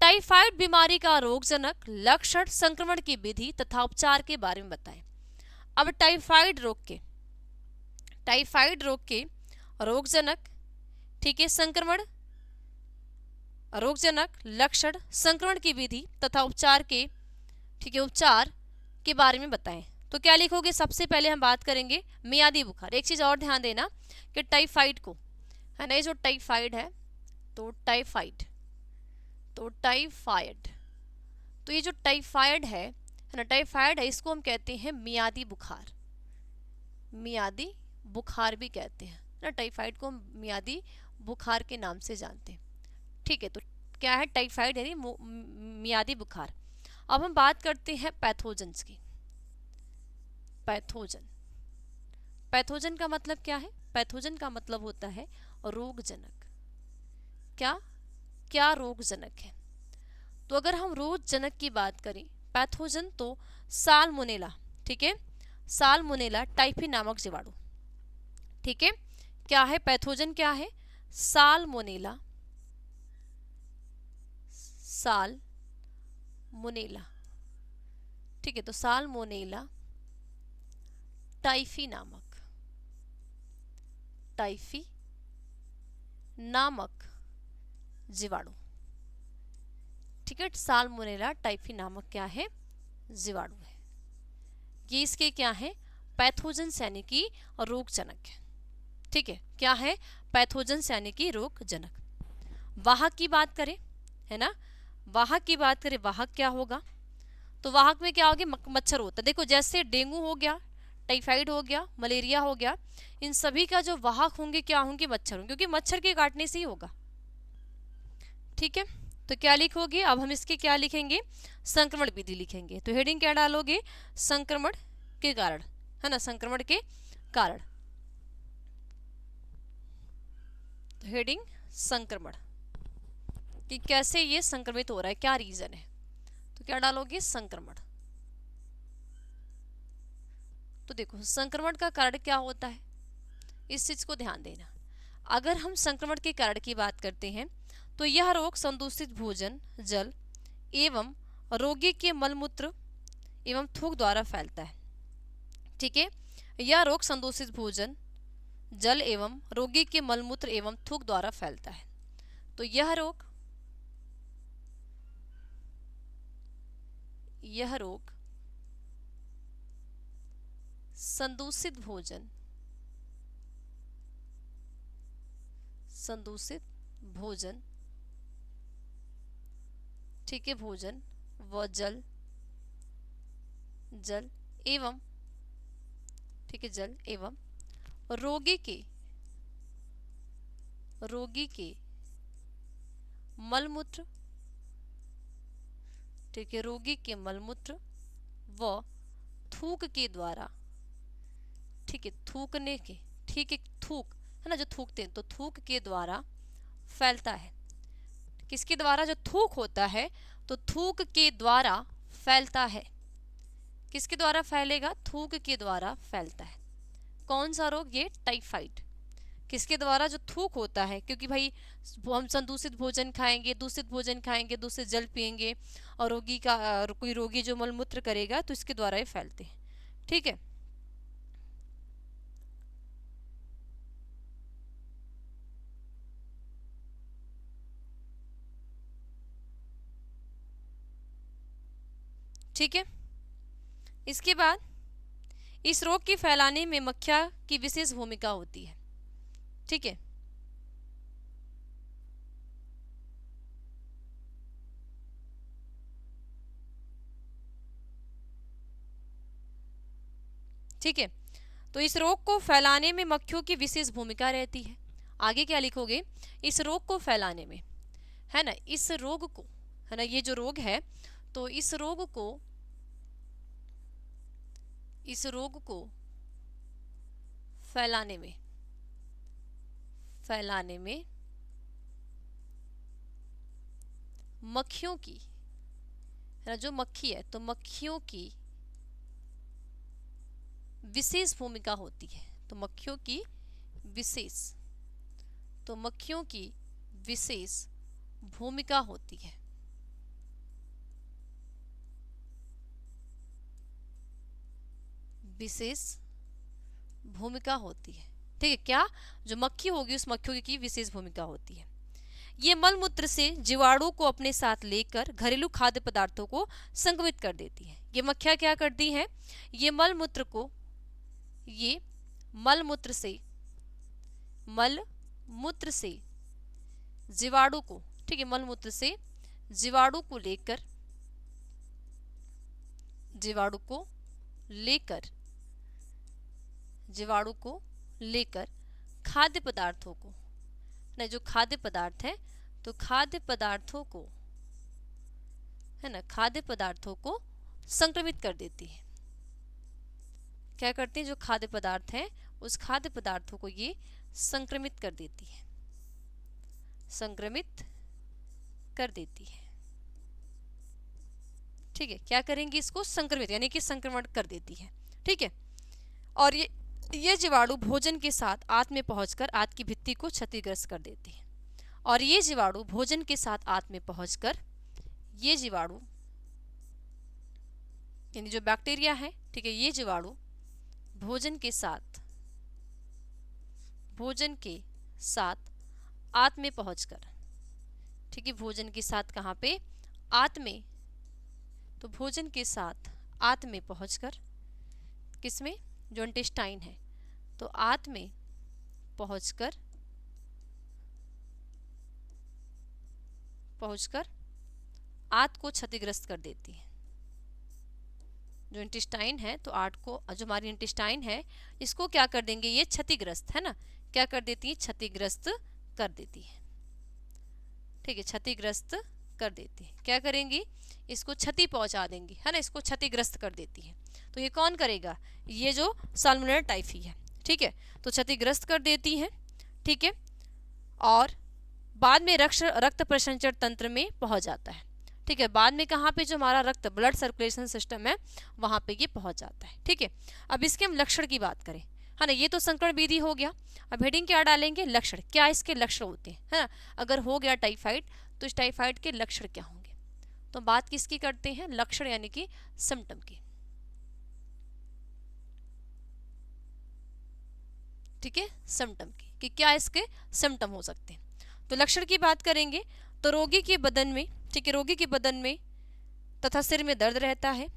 टाइफाइड बीमारी का रोगजनक, लक्षण, संक्रमण की विधि तथा उपचार के बारे में बताएं। अब टाइफाइड रोग के रोगजनक, ठीक है, संक्रमण, रोगजनक, लक्षण, संक्रमण की विधि तथा उपचार के, ठीक है, उपचार के बारे में बताएं। तो क्या लिखोगे? सबसे पहले हम बात करेंगे मियादी बुखार। एक चीज और ध्यान देना कि टाइफाइड को, है ना, ये जो टाइफाइड है, तो टाइफाइड, तो ये जो टाइफाइड है ना, टाइफाइड है, इसको हम कहते हैं मियादी बुखार, मियादी बुखार भी कहते हैं ना। टाइफाइड को हम मियादी बुखार के नाम से जानते हैं, ठीक है। तो क्या है? टाइफाइड यानी मियादी बुखार। अब हम बात करते हैं पैथोजेंस की। पैथोजन का मतलब क्या है? पैथोजन का मतलब होता है रोगजनक। क्या रोगजनक है? तो अगर हम रोगजनक की बात करें, पैथोजन, तो साल्मोनेला, ठीक है, साल्मोनेला टाइफी नामक जीवाणु, ठीक है। क्या है पैथोजन? क्या है? साल्मोनेला, ठीक है। तो साल्मोनेला टाइफी नामक जीवाणु, ठीक है। साल्मोनेला टाइफी नामक क्या है? जीवाणु है। ये इसके क्या है? पैथोजन यानी कि रोगजनक है, ठीक है। क्या है? पैथोजन यानी कि रोगजनक। वाहक की बात करें, है ना, वाहक की बात करें, वाहक क्या होगा? तो वाहक में क्या हो गया? मच्छर होता है। देखो, जैसे डेंगू हो गया, टाइफाइड हो गया, मलेरिया हो गया, इन सभी का जो वाहक होंगे क्या होंगे? मच्छर होंगे, क्योंकि मच्छर के काटने से ही होगा, ठीक है। तो क्या लिखोगे? अब हम इसके क्या लिखेंगे? संक्रमण विधि लिखेंगे। तो हेडिंग क्या डालोगे? संक्रमण के कारण, है ना, संक्रमण के कारण। तो हेडिंग संक्रमण, कि कैसे ये संक्रमित हो रहा है, क्या रीजन है। तो क्या डालोगे? संक्रमण। तो देखो, संक्रमण का कारण क्या होता है, इस चीज को ध्यान देना। अगर हम संक्रमण के कारण की बात करते हैं, तो यह रोग संदूषित भोजन, जल एवं रोगी के मलमूत्र एवं थूक द्वारा फैलता है, ठीक है। यह रोग संदूषित भोजन, जल एवं रोगी के मलमूत्र एवं थूक द्वारा फैलता है। तो यह रोग संदूषित भोजन, ठीक है, भोजन व जल एवं, ठीक है, जल एवं रोगी के मलमूत्र, ठीक है, रोगी के मलमूत्र व थूक के द्वारा, ठीक है, थूकने के, ठीक है, थूक, है ना, जो थूकते हैं, तो थूक के द्वारा फैलता है। किसके द्वारा? जो थूक होता है, तो थूक के द्वारा फैलता है। किसके द्वारा फैलेगा? थूक के द्वारा फैलता है। कौन सा रोग? ये टाइफाइड। किसके द्वारा? जो थूक होता है, क्योंकि भाई हम संदूषित भोजन खाएंगे, दूषित जल पिएंगे, और कोई रोगी जो मलमूत्र करेगा, तो इसके द्वारा ही फैलते हैं, ठीक है। ठीक है। इसके बाद इस रोग की फैलाने में मक्खियां की विशेष भूमिका होती है, ठीक है। ठीक है। तो इस रोग को फैलाने में मक्खियों की विशेष भूमिका रहती है। आगे क्या लिखोगे? इस रोग को फैलाने में, है ना, इस रोग को, है ना, ये जो रोग है, तो इस रोग को फैलाने में मक्खियों की, है ना, जो मक्खी है, तो मक्खियों की विशेष भूमिका होती है। तो मक्खियों की विशेष भूमिका होती है। विशेष भूमिका होती है। ठीक है, क्या जो मक्खी होगी उस मक्खी की विशेष भूमिका होती है। ये मल मूत्र से जीवाणु को अपने साथ लेकर घरेलू खाद्य पदार्थों को संक्रमित कर देती है। ये मक्खियाँ क्या करती हैं, ये मल मूत्र से जीवाणु को, ठीक है, मल मूत्र से जीवाणु को लेकर खाद्य पदार्थों को, ना जो खाद्य पदार्थ है, तो खाद्य पदार्थों को, है ना, खाद्य पदार्थों को संक्रमित कर देती है। क्या करती है, जो खाद्य पदार्थ है उस खाद्य पदार्थों को ये संक्रमित कर देती है, ठीक है। क्या करेंगी, इसको संक्रमित यानी कि संक्रमण कर देती है। ठीक है, और ये जीवाणु भोजन के साथ आंत में पहुंचकर आंत की भित्ति को क्षतिग्रस्त कर देती है। और ये जीवाणु भोजन के साथ आंत में पहुंचकर ये जीवाणु यानी जो बैक्टीरिया है, ठीक है, ये जीवाणु भोजन के साथ आंत में पहुंचकर, ठीक है, भोजन के साथ कहाँ पे, आंत में, तो भोजन के साथ आंत में पहुंचकर, किसमें, जो इंटेस्टाइन है, तो आंत में पहुंचकर आंत को क्षतिग्रस्त कर देती है। जो इंटेस्टाइन है, तो आंत को, जो हमारी इंटेस्टाइन है, इसको क्या कर देंगे, ये क्षतिग्रस्त, है ना, क्या कर देती है, क्षतिग्रस्त कर देती है। ठीक है, क्षतिग्रस्त कर देती है। क्या करेंगी, इसको क्षति पहुंचा देंगी, है ना, इसको क्षतिग्रस्त कर देती है। तो ये कौन करेगा, ये जो साल्मोनेला टाइफी है, ठीक है, तो क्षतिग्रस्त कर देती है। ठीक है, और बाद में रक्त प्रसंचरण तंत्र में पहुंच जाता है। ठीक है, बाद में कहाँ पे, जो हमारा रक्त ब्लड सर्कुलेशन सिस्टम है वहां पे ये पहुंच जाता है। ठीक है, अब इसके हम लक्षण की बात करें, है ना, ये तो संक्रमण विधि हो गया। अब हेडिंग क्या डालेंगे, लक्षण, क्या इसके लक्षण होते हैं, है ना, अगर हो गया टाइफाइड तो इस टाइफाइड के लक्षण क्या होंगे। तो बात किसकी करते हैं, लक्षण यानी कि सिम्टम की। ठीक है, सिम्टम की, कि क्या इसके सिम्टम हो सकते हैं। तो लक्षण की बात करेंगे तो रोगी के बदन में, ठीक है, रोगी के बदन में तथा सिर में दर्द रहता है,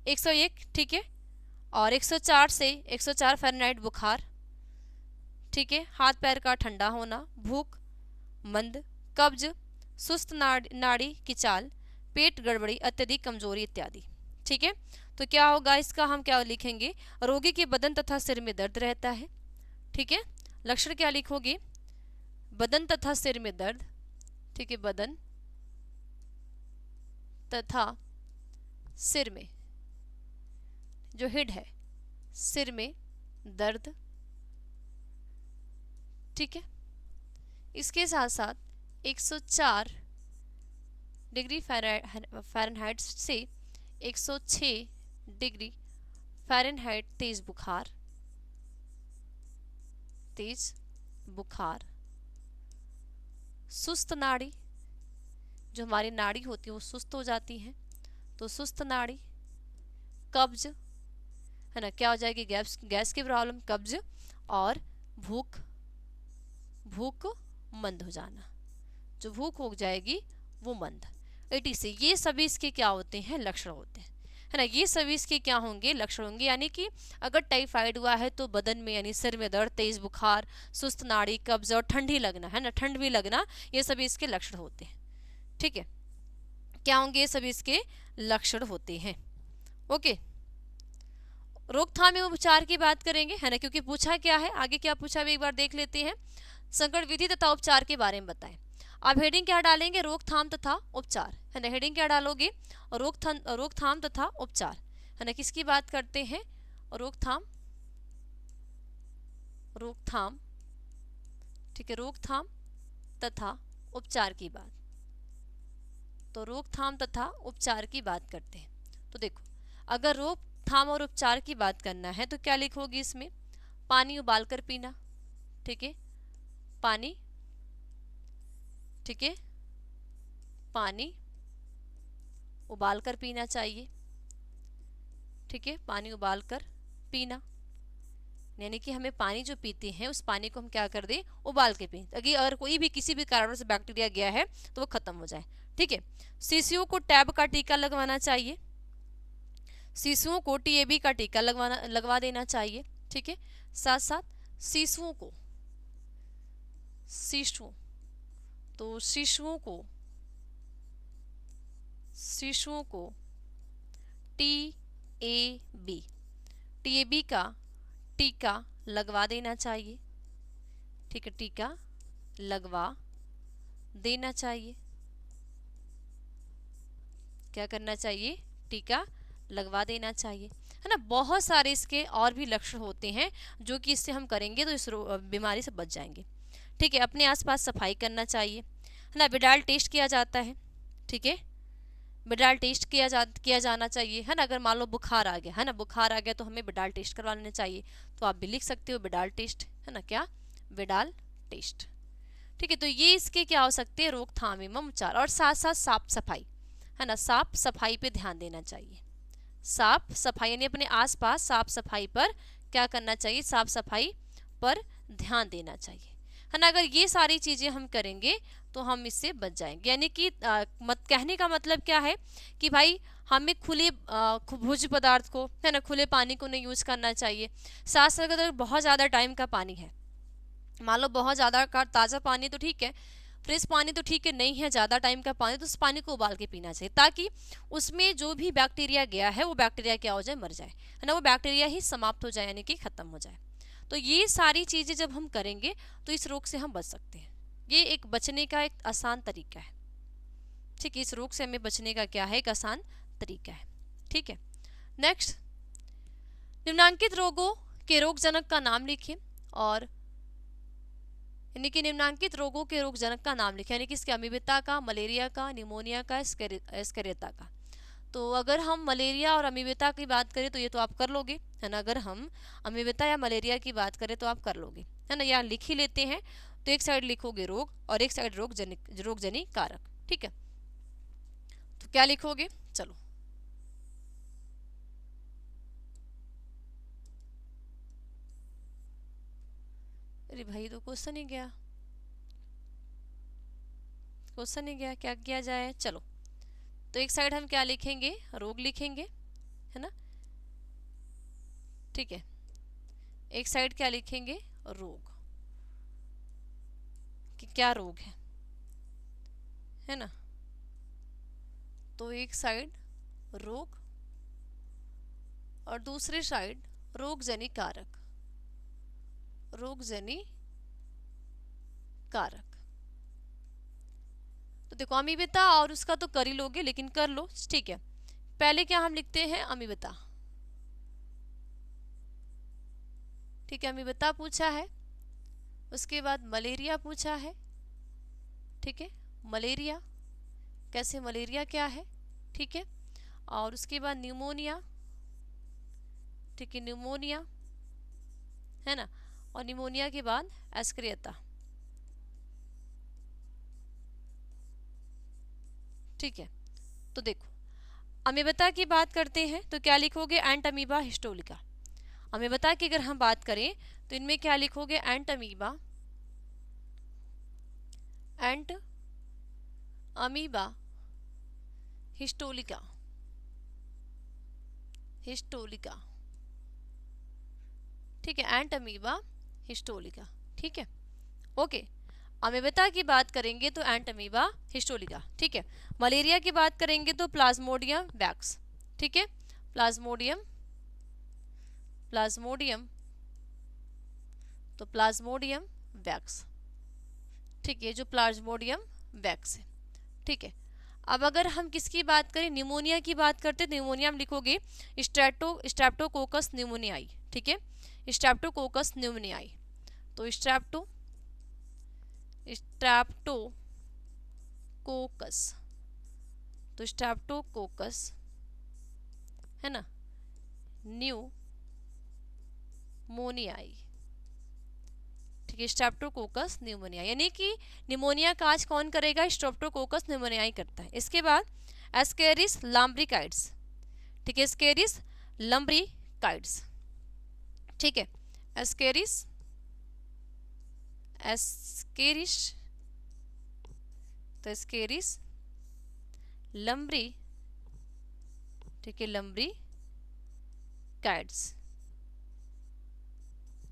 101, ठीक है, और 104 से 104 फ़ारेनहाइट बुखार, ठीक है, हाथ पैर का ठंडा होना, भूख, मंद, कब्ज, सुस्त नाड़ी की चाल, पेट गड़बड़ी, अत्यधिक कमजोरी इत्यादि। ठीक है, तो क्या होगा इसका, हम क्या लिखेंगे, रोगी के बदन तथा सिर में दर्द रहता है। ठीक है, लक्षण क्या लिखोगे, बदन तथा सिर में दर्द, ठीक है, बदन तथा सिर में, जो हेड है, सिर में दर्द। ठीक है, इसके साथ साथ 104 डिग्री फ़ारेनहाइट से 106 डिग्री फ़ारेनहाइट तेज बुखार, सुस्त नाड़ी, जो हमारी नाड़ी होती है वो सुस्त हो जाती है, तो सुस्त नाड़ी, कब्ज, है ना, क्या हो जाएगी, गैस की प्रॉब्लम, कब्ज, और भूख मंद हो जाना, जो भूख हो जाएगी वो मंद, 80 से, ये सभी इसके क्या होते हैं, लक्षण होते हैं, है ना, ये सभी इसके क्या होंगे, लक्षण होंगे। यानी कि अगर टाइफाइड हुआ है तो बदन में, यानी सिर में दर्द, तेज बुखार, सुस्त नाड़ी, कब्ज और ठंडी लगना, है ना, ठंड भी लगना, ये सभी इसके लक्षण होते हैं। ठीक है, क्या होंगे, ये सभी इसके लक्षण होते हैं। ओके, रोकथाम एवं उपचार की बात करेंगे, है ना, क्योंकि पूछा क्या है, आगे क्या पूछा है एक बार देख लेते हैं। संकट विधि तथा उपचार के बारे में बताएं। आप हेडिंग क्या डालेंगे, रोकथाम तथा उपचार, है ना, हेडिंग क्या डालोगे, रोकथाम तथा उपचार, है ना, किसकी बात करते हैं, रोकथाम, ठीक है, रोकथाम तथा उपचार की बात, तो रोकथाम तथा उपचार की बात करते हैं। तो देखो, अगर रोकथाम और उपचार की बात करना है तो क्या लिखोगी इसमें, पानी उबालकर पीना, ठीक है, पानी, ठीक है, पानी उबालकर पीना चाहिए। ठीक है, पानी उबालकर पीना, यानी कि हमें पानी जो पीते हैं उस पानी को हम क्या कर दें, उबाल के पिए, अगर कोई भी किसी भी कारणों से बैक्टीरिया गया है तो वो खत्म हो जाए। ठीक है, शिशुओं को टैब का टीका लगवाना चाहिए, शिशुओं को टीएबी का टीका लगवा देना चाहिए। ठीक है, साथ साथ शिशुओं को टीएबी का टीका लगवा देना चाहिए। ठीक है, टीका लगवा देना चाहिए। क्या करना चाहिए, टीका लगवा देना चाहिए, है ना। बहुत सारे इसके और भी लक्षण होते हैं जो कि इससे हम करेंगे तो इस बीमारी से बच जाएंगे। ठीक है, अपने आसपास सफाई करना चाहिए, है ना। बिडाल टेस्ट किया जाता है। ठीक है, बिडाल टेस्ट किया जाना चाहिए, है ना। अगर मान लो बुखार आ गया, है ना, बुखार आ गया तो हमें बिडाल टेस्ट करवा लेना चाहिए। तो आप भी लिख सकते हो बिडाल टेस्ट, है ना, क्या, बिडाल टेस्ट। ठीक है, तो ये इसके क्या हो सकते हैं, रोकथाम एवं उपचार। और साथ साथ साफ सफाई, है ना, साफ सफाई पे ध्यान देना चाहिए। साफ सफाई यानी अपने आसपास साफ सफाई पर क्या करना चाहिए, साफ सफाई पर ध्यान देना चाहिए, है ना। अगर ये सारी चीजें हम करेंगे तो हम इससे बच जाएंगे। यानी कि कहने का मतलब क्या है कि भाई हमें खुले भोज्य पदार्थ को, है ना, खुले पानी को नहीं यूज करना चाहिए। साथ साथ अगर बहुत ज़्यादा टाइम का पानी है, मान लो बहुत ज़्यादा का ताज़ा पानी तो ठीक है, फ्रेश पानी तो ठीक है, नहीं है ज़्यादा टाइम का पानी, तो उस पानी को उबाल के पीना चाहिए ताकि उसमें जो भी बैक्टीरिया गया है वो बैक्टीरिया क्या हो जाए, मर जाए, है ना, वो बैक्टीरिया ही समाप्त हो जाए, यानी कि ख़त्म हो जाए। तो ये सारी चीज़ें जब हम करेंगे तो इस रोग से हम बच सकते हैं। ये एक बचने का एक आसान तरीका है। ठीक है, इस रोग से हमें बचने का क्या है, एक आसान तरीका है। ठीक है, नेक्स्ट, निम्नांकित रोगों के रोगजनक का नाम लिखिए। और यानी कि निम्नांकित रोगों के रोगजनक का नाम लिखें, यानी कि इसके अमीबिता का, मलेरिया का, निमोनिया का, एस्केरिया का। तो अगर हम मलेरिया और अमीबिता की बात करें तो ये तो आप कर लोगे, है ना। अगर हम अमीबिता या मलेरिया की बात करें तो आप कर लोगे, है ना। यहाँ लिख ही लेते हैं, तो एक साइड लिखोगे रोग और एक साइड रोगजनी कारक। ठीक है, तो क्या लिखोगे, चलो, अरे भाई तो क्वेश्चन ही गया, क्या किया जाए, चलो। तो एक साइड हम क्या लिखेंगे, रोग लिखेंगे, है ना। ठीक है, एक साइड क्या लिखेंगे, रोग, कि क्या रोग है ना। तो एक साइड रोग और दूसरे साइड रोगजनी कारक, तो देखो अमीबिता और उसका तो कर ही लोगे, लेकिन कर लो, ठीक है। पहले क्या हम लिखते हैं, अमीबिता। ठीक है, अमीबिता पूछा है, उसके बाद मलेरिया पूछा है। ठीक है, मलेरिया कैसे, मलेरिया क्या है, ठीक है। और उसके बाद न्यूमोनिया, ठीक है, न्यूमोनिया, है ना। और निमोनिया के बाद एस्केरिया। ठीक है, तो देखो अमीबिता की बात करते हैं तो क्या लिखोगे, एंट अमीबा हिस्टोलिका। अमीबिता की अगर हम बात करें तो इनमें क्या लिखोगे, एंट अमीबा हिस्टोलिका। ठीक है, एंट अमीबा हिस्टोलिका। ठीक है, ओके। अमीबिता की बात करेंगे तो एंट अमीबा हिस्टोलिका। ठीक है, मलेरिया की बात करेंगे तो प्लाज्मोडियम वैक्स। ठीक है, प्लाज्मोडियम, तो प्लाज्मोडियम वैक्स। ठीक है, जो प्लाज्मोडियम वैक्स है। ठीक है, अब अगर हम किसकी बात करें, निमोनिया की बात करते हैं, निमोनिया में लिखोगे स्ट्रेप्टोकोकस न्यूमोनियाई। ठीक है, स्ट्रेप्टोकोकस न्यूमोनियाई। तो स्ट्रेप्टोकोकस, है ना, न्यूमोनियाई। ठीक है, स्ट्रेप्टोकोकस न्यूमोनिया, यानी कि निमोनिया का आज कौन करेगा, स्ट्रेप्टोकोकस न्यूमोनियाई करता है। इसके बाद एस्केरिस लम्ब्रिकाइड्स। ठीक है, एस्केरिस लम्ब्रिकाइड्स। ठीक है, एस्केरिस, एस्केरिश, तो एस्केरिस, लम्बरी, ठीक है, लम्बरी काइट्स,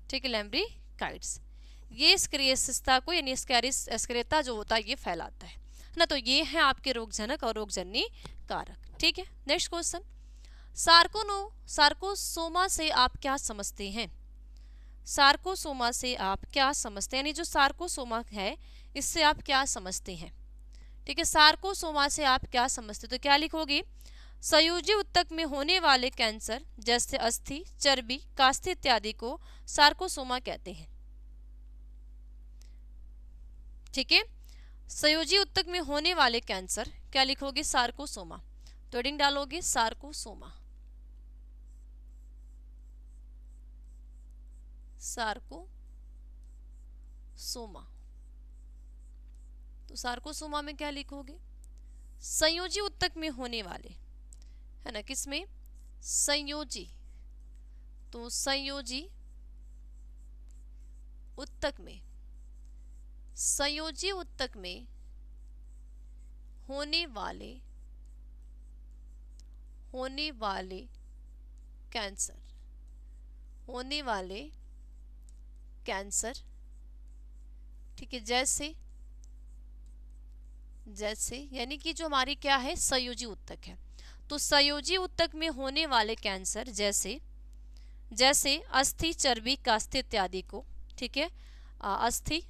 ठीक है, लम्बरी काइट्स, ये स्क्रियसिस्ता को यानी स्क्रियता जो होता है ये फैलाता है ना। तो ये है आपके रोगजनक और रोगजननी कारक। ठीक है, नेक्स्ट क्वेश्चन, सार्कोसोमा से आप क्या समझते हैं? सार्कोसोमा से आप क्या समझते हैं, यानी जो सार्कोसोमा है इससे आप क्या समझते हैं? ठीक है, सार्कोसोमा से आप क्या समझते, तो क्या लिखोगे? संयोजी ऊतक में होने वाले कैंसर जैसे अस्थि, चर्बी, कास्थि इत्यादि को सार्कोसोमा कहते हैं। ठीक है, संयोजी ऊतक में होने वाले कैंसर क्या लिखोगे? सार्कोसोमा, तो हेडिंग डालोगे सार्कोसोमा, सार्कोसोमा। तो सार्कोसोमा में क्या लिखोगे? संयोजी ऊतक में होने वाले, है ना, किसमें? संयोजी, तो संयोजी ऊतक में, संयोजी ऊतक में होने वाले कैंसर, होने वाले कैंसर, ठीक है, जैसे यानी कि जो हमारी क्या है, संयोजी ऊतक है, तो संयोजी ऊतक में होने वाले कैंसर जैसे अस्थि, चर्बी, कास्थि इत्यादि को, ठीक है, अस्थि,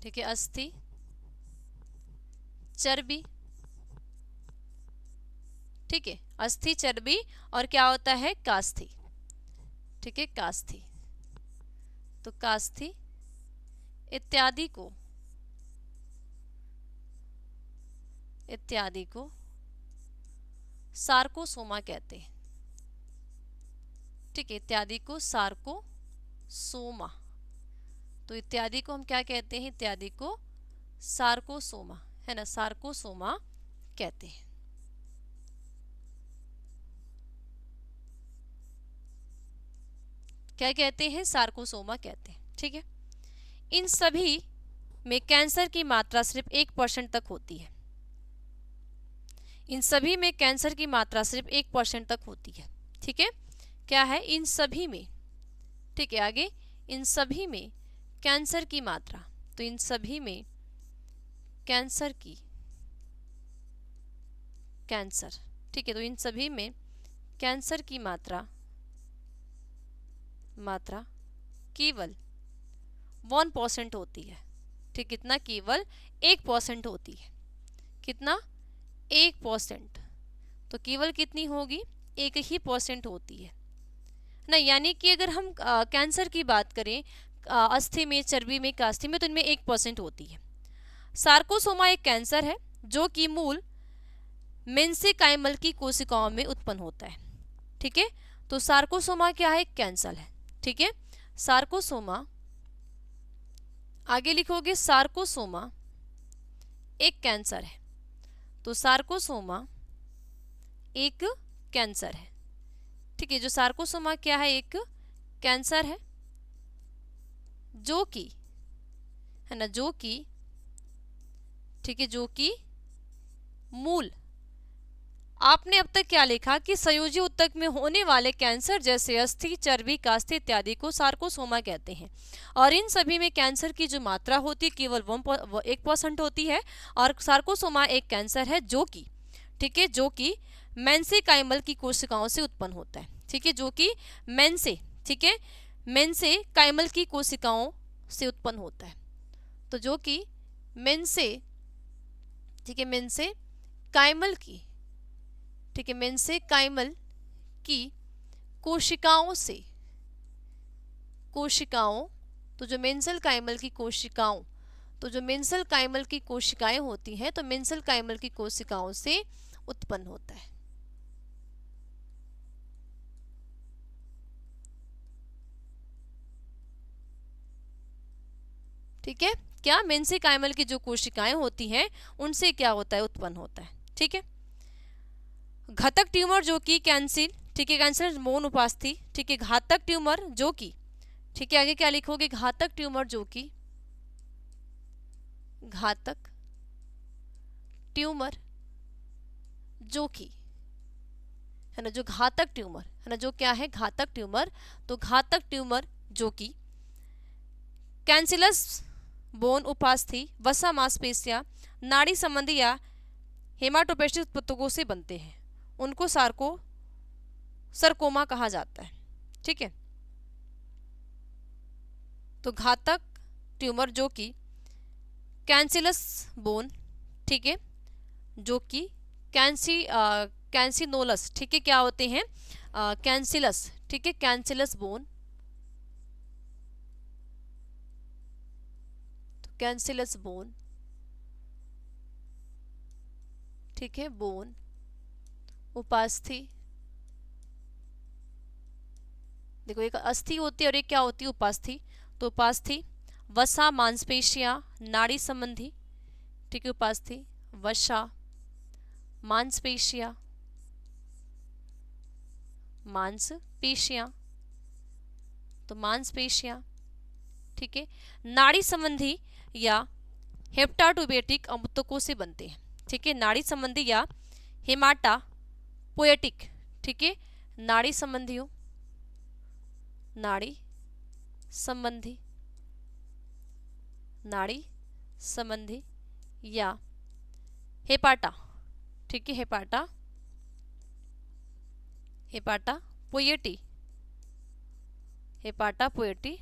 ठीक है, अस्थि, चर्बी, ठीक है, अस्थि, चर्बी और क्या होता है? कास्थि, ठीक है, कास्थि, तो कास्थि इत्यादि को सार्कोसोमा कहते हैं। ठीक है, इत्यादि को सार्कोसोमा, तो इत्यादि को हम क्या कहते हैं? इत्यादि को सार्कोसोमा, है ना, सार्कोसोमा कहते हैं। क्या कहते हैं? सार्कोसोमा कहते हैं। ठीक है, इन सभी में कैंसर की मात्रा सिर्फ 1% तक होती है। इन सभी में कैंसर की मात्रा सिर्फ 1% तक होती है। ठीक है, क्या है? इन सभी में, ठीक है, आगे, इन सभी में कैंसर की मात्रा, तो इन सभी में कैंसर, ठीक है, तो इन सभी में कैंसर की मात्रा केवल 1% होती है। ठीक, कितना? केवल 1% होती है। कितना? 1%, तो केवल कितनी होगी? 1% होती है ना। यानी कि अगर हम कैंसर की बात करें अस्थि में, चर्बी में, कास्थि में, तो इनमें 1% होती है। सार्कोसोमा एक कैंसर है जो कि मूल मेसेंकाइमल की कोशिकाओं में उत्पन्न होता है। ठीक है, तो सार्कोसोमा क्या है? कैंसर है। ठीक है, सार्कोसोमा, आगे लिखोगे सार्कोसोमा एक कैंसर है, तो सार्कोसोमा एक कैंसर है। ठीक है, जो सार्कोसोमा क्या है? एक कैंसर है जो कि, है ना, जो कि, ठीक है, जो कि मूल, आपने अब तक क्या लिखा कि संयोजी ऊतक में होने वाले कैंसर जैसे अस्थि, चर्बी, कास्थि इत्यादि को सार्कोसोमा कहते हैं। और इन सभी में कैंसर की जो मात्रा होती है केवल 1% होती है। और सार्कोसोमा एक कैंसर है जो कि, ठीक है, जो कि मेसेंकाइमल की कोशिकाओं से उत्पन्न होता है। ठीक है, जो कि ठीक है, मेसेंकाइमल की कोशिकाओं से उत्पन्न होता है। तो जो कि ठीक है, मेसेंकाइमल की, ठीक है, मेसेंकाइमल की कोशिकाओं, तो जो मेसेंकाइमल की कोशिकाओं, तो जो मेसेंकाइमल की कोशिकाएं होती हैं, तो मेसेंकाइमल की कोशिकाओं से उत्पन्न होता है। ठीक है, क्या? मेसेंकाइमल की जो कोशिकाएं होती हैं उनसे क्या होता है? उत्पन्न होता है। ठीक है, घातक ट्यूमर जो कि कैंसर, ठीक है, कैंसर बोन उपास्थि, ठीक है, घातक ट्यूमर जो कि, ठीक है, आगे क्या लिखोगे, घातक ट्यूमर जो कि, घातक ट्यूमर जो कि, है ना, जो घातक ट्यूमर है ना, जो क्या है, घातक ट्यूमर, तो घातक ट्यूमर जो कि कैंसिलस बोन उपास्थि, वसा मांसपेशियां, नाड़ी संबंधी या हेमाटोपोएटिक उत्तकों से बनते हैं, उनको सरकोमा कहा जाता है। ठीक है, तो घातक ट्यूमर जो कि कैंसिलस बोन, ठीक है, जो कि कैंसिनोलस, ठीक है, क्या होते हैं, कैंसिलस, ठीक है, कैंसिलस बोन, तो कैंसिलस बोन, ठीक है, बोन उपास्थि, देखो एक अस्थि होती है और एक क्या होती है, उपास्थि, तो उपास्थि, वसा मांसपेशियां, नाड़ी संबंधी, ठीक है, उपास्थि, वसा मांसपेशियां, मांसपेशियां, तो मांसपेशियां, ठीक है, नाड़ी संबंधी या हेप्टाटोबेटिक अमृतकों से बनते हैं। ठीक है, नाड़ी संबंधी या हेमाटापोएटिक, ठीक है, नाड़ी संबंधियों, नाड़ी संबंधी, नाड़ी संबंधी या हेपाटा, ठीक है, हेपाटापोएटी, हेपाटापोएटी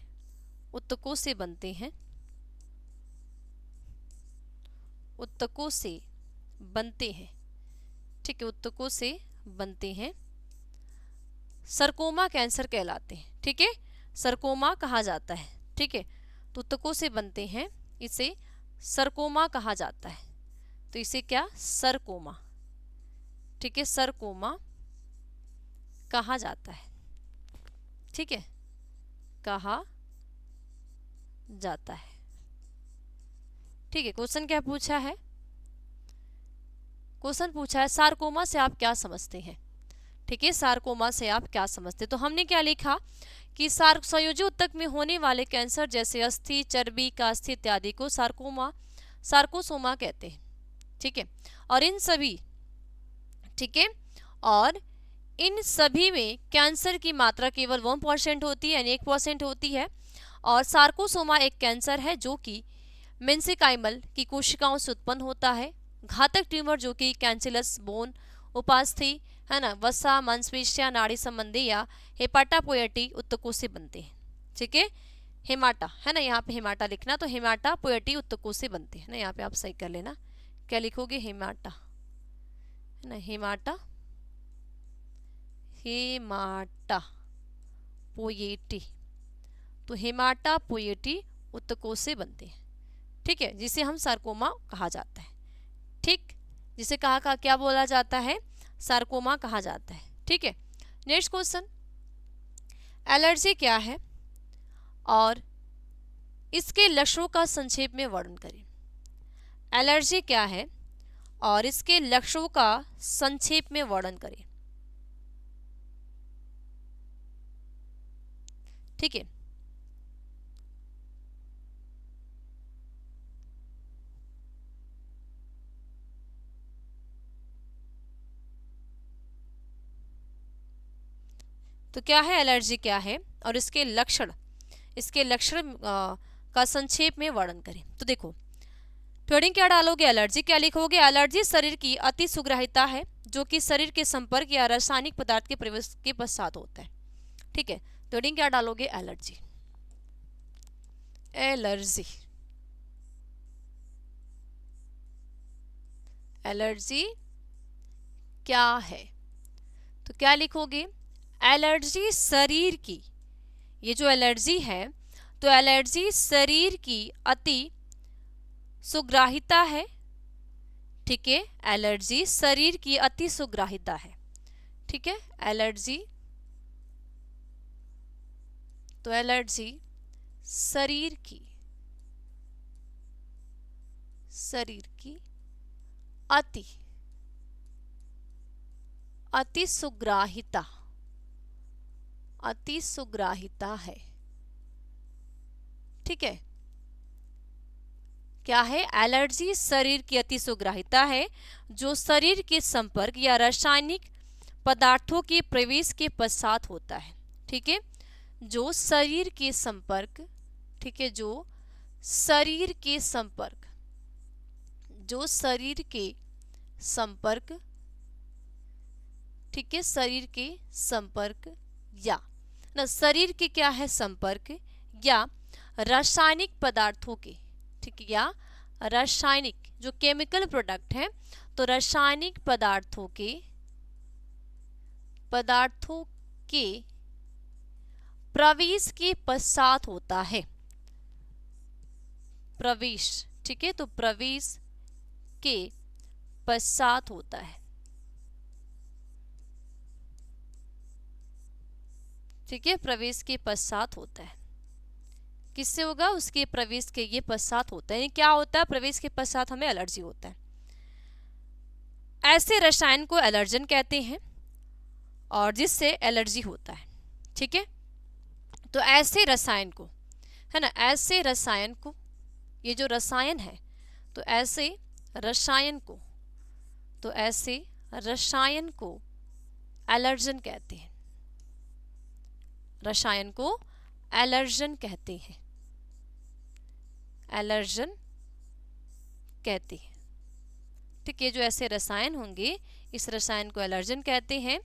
उत्तकों से बनते हैं, उत्तकों से बनते हैं, ठीक है, उत्तकों से बनते हैं, सरकोमा कैंसर कहलाते हैं। ठीक है, सरकोमा कहा जाता है। ठीक है, तो उत्तकों से बनते हैं, इसे सरकोमा कहा जाता है, तो इसे क्या, सरकोमा, ठीक है, सरकोमा कहा जाता है। ठीक है, कहा जाता है। ठीक है, क्वेश्चन क्या पूछा है, क्वेश्चन पूछा है सारकोमा से आप क्या समझते हैं। ठीक है, सारकोमा से आप क्या समझते हैं, तो हमने क्या लिखा कि संयोजी ऊतक में होने वाले कैंसर जैसे अस्थि, चर्बी, कास्थि इत्यादि को सार्कोसोमा कहते हैं। ठीक है, और इन सभी, ठीक है, और इन सभी में कैंसर की मात्रा केवल 1% होती है, यानी 1% होती है, और सार्कोसोमा एक कैंसर है जो कि मेसेंकाइमल की कोशिकाओं से उत्पन्न होता है। घातक ट्यूमर जो कि कैंसिलस बोन उपास्थि, है ना, वसा मांसपेशियां, नाड़ी संबंधी या हेपाटापोएटी उत्तकों से बनते हैं। ठीक है, हेमाटा, है ना, यहाँ पे हेमाटा लिखना, तो हेमाटापोएटी उत्तकों से बनते हैं ना, यहाँ पे आप सही कर लेना, क्या लिखोगे, हेमाटा, है ना, हेमाटापोएटी, तो हेमाटापोएटी उत्तकों से बनते हैं। ठीक है, जिसे हम सार्कोमा कहा जाता है। ठीक, जिसे कहा क्या बोला जाता है, सार्कोमा कहा जाता है। ठीक है, नेक्स्ट क्वेश्चन, एलर्जी क्या है और इसके लक्षणों का संक्षेप में वर्णन करें। एलर्जी क्या है और इसके लक्षणों का संक्षेप में वर्णन करें। ठीक है, तो क्या है, एलर्जी क्या है और इसके लक्षण का संक्षेप में वर्णन करें। तो देखो, हेडिंग क्या डालोगे, एलर्जी, क्या लिखोगे, एलर्जी शरीर की अति सुग्राहिता है जो कि शरीर के संपर्क या रासायनिक पदार्थ के प्रवेश के पश्चात होता है। ठीक है, तो हेडिंग क्या डालोगे, एलर्जी, एलर्जी, एलर्जी क्या है, तो क्या लिखोगे, एलर्जी शरीर की, ये जो एलर्जी है, तो एलर्जी शरीर की अति सुग्राहिता है। ठीक है, एलर्जी शरीर की अति सुग्राहिता है। ठीक है, एलर्जी, तो एलर्जी शरीर की अति सुग्राहिता, अति सुग्राहिता है। ठीक है, क्या है? एलर्जी शरीर की अति सुग्राहिता है जो शरीर के संपर्क या रासायनिक पदार्थों के प्रवेश के पश्चात होता है। ठीक है, जो शरीर के संपर्क, ठीक है, जो शरीर के संपर्क, जो शरीर के संपर्क, ठीक है, शरीर के संपर्क या ना शरीर के क्या है संपर्क या रासायनिक पदार्थों के, ठीक है, या रासायनिक जो केमिकल प्रोडक्ट है, तो रासायनिक पदार्थों के प्रवेश के पश्चात होता है। प्रवेश, ठीक है, तो प्रवेश के पश्चात होता है। ठीक है, प्रवेश के पश्चात होता है। किससे होगा? उसके प्रवेश के ये पश्चात होता है। क्या होता है? प्रवेश के पश्चात हमें एलर्जी होता है। ऐसे रसायन को एलर्जन कहते हैं और जिससे एलर्जी होता है। ठीक है, तो ऐसे रसायन को, है ना, ऐसे रसायन को, ये जो रसायन है, तो ऐसे रसायन को, तो ऐसे रसायन को एलर्जन कहते हैं। रसायन को एलर्जन कहते हैं, एलर्जन कहते हैं। ठीक है, जो ऐसे रसायन होंगे इस रसायन को एलर्जन कहते हैं।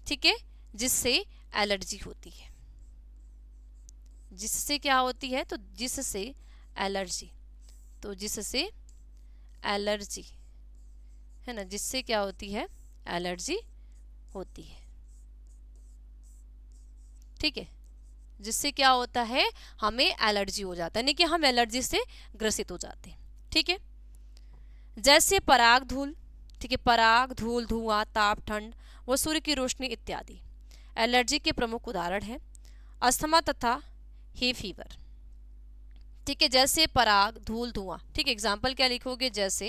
ठीक है, जिससे एलर्जी होती है। जिससे क्या होती है? तो जिससे एलर्जी, तो जिससे एलर्जी, है ना, जिससे क्या होती है? एलर्जी होती है। ठीक है, जिससे क्या होता है? हमें एलर्जी हो जाता है, यानी कि हम एलर्जी से ग्रसित हो जाते हैं। ठीक है, जैसे पराग धूल, ठीक है, पराग धूल, धुआं, ताप, ठंड व सूर्य की रोशनी इत्यादि एलर्जी के प्रमुख उदाहरण हैं। अस्थमा तथा हे फीवर। ठीक है, जैसे पराग धूल, धुआं। ठीक है, एग्जाम्पल क्या लिखोगे? जैसे,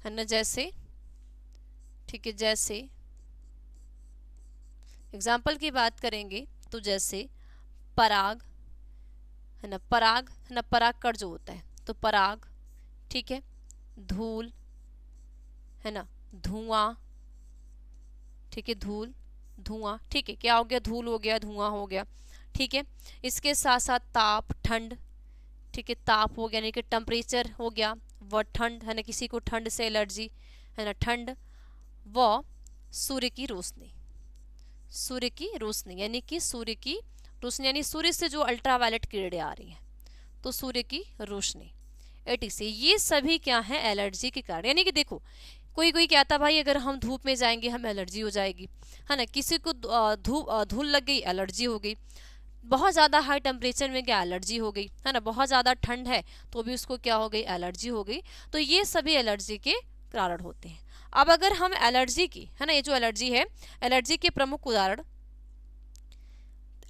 है ना, जैसे, ठीक है, जैसे एग्जाम्पल की बात करेंगे तो जैसे पराग, है ना, पराग, है ना, परागकण जो होता है, तो पराग, ठीक है, धूल, है ना, धुआं, ठीक है, धूल, धुआं, ठीक है, क्या हो गया? धूल हो गया, धुआं हो गया। ठीक है, इसके साथ साथ ताप, ठंड, ठीक है, ताप हो गया यानी कि टेम्परेचर हो गया, व ठंड, है ना, किसी को ठंड से एलर्जी, है ना, ठंड, व सूर्य की रोशनी। सूर्य की रोशनी यानी कि सूर्य की रोशनी यानी सूर्य से जो अल्ट्रावायलेट किरणें आ रही हैं, तो सूर्य की रोशनी, एटीसी, ये सभी क्या है? एलर्जी के कारण। यानी कि देखो, कोई कोई कहता भाई अगर हम धूप में जाएंगे हमें एलर्जी हो जाएगी, है ना, किसी को धूल लग गई, एलर्जी हो गई। बहुत ज़्यादा हाई टेम्परेचर में क्या? एलर्जी हो गई, है ना, बहुत ज़्यादा ठंड है तो भी उसको क्या हो गई? एलर्जी हो गई। तो ये सभी एलर्जी के कारण होते हैं। अब अगर हम एलर्जी की, है ना, ये जो एलर्जी है, एलर्जी के प्रमुख उदाहरण,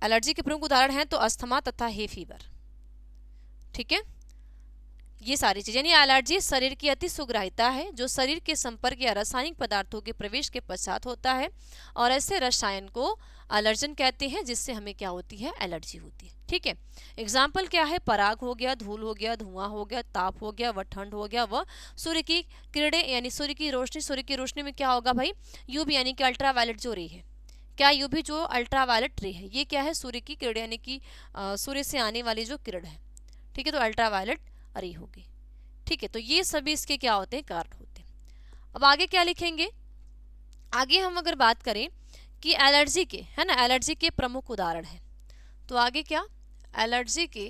एलर्जी के प्रमुख उदाहरण हैं तो अस्थमा तथा हे फीवर। ठीक है, ये सारी चीजें, यानी एलर्जी शरीर की अति सुग्राहिता है जो शरीर के संपर्क या रासायनिक पदार्थों के प्रवेश के पश्चात होता है और ऐसे रसायन को एलर्जन कहते हैं जिससे हमें क्या होती है? एलर्जी होती है। ठीक है, एग्जाम्पल क्या है? पराग हो गया, धूल हो गया, धुआं हो गया, ताप हो गया, व ठंड हो गया, व सूर्य की किरणें यानी सूर्य की रोशनी। सूर्य की रोशनी में क्या होगा भाई? यूवी यानी कि अल्ट्रावायलेट जो रे है, क्या यूवी जो अल्ट्रावायलेट रे है, ये क्या है? सूर्य की किरण यानी कि सूर्य से आने वाली जो किरण है। ठीक है, तो अल्ट्रावायलेट रे होगी। ठीक है, तो ये सभी इसके क्या होते हैं? कारण होते हैं। अब आगे क्या लिखेंगे? आगे हम अगर बात करें कि एलर्जी के, है ना, एलर्जी के प्रमुख उदाहरण हैं, तो आगे क्या? एलर्जी के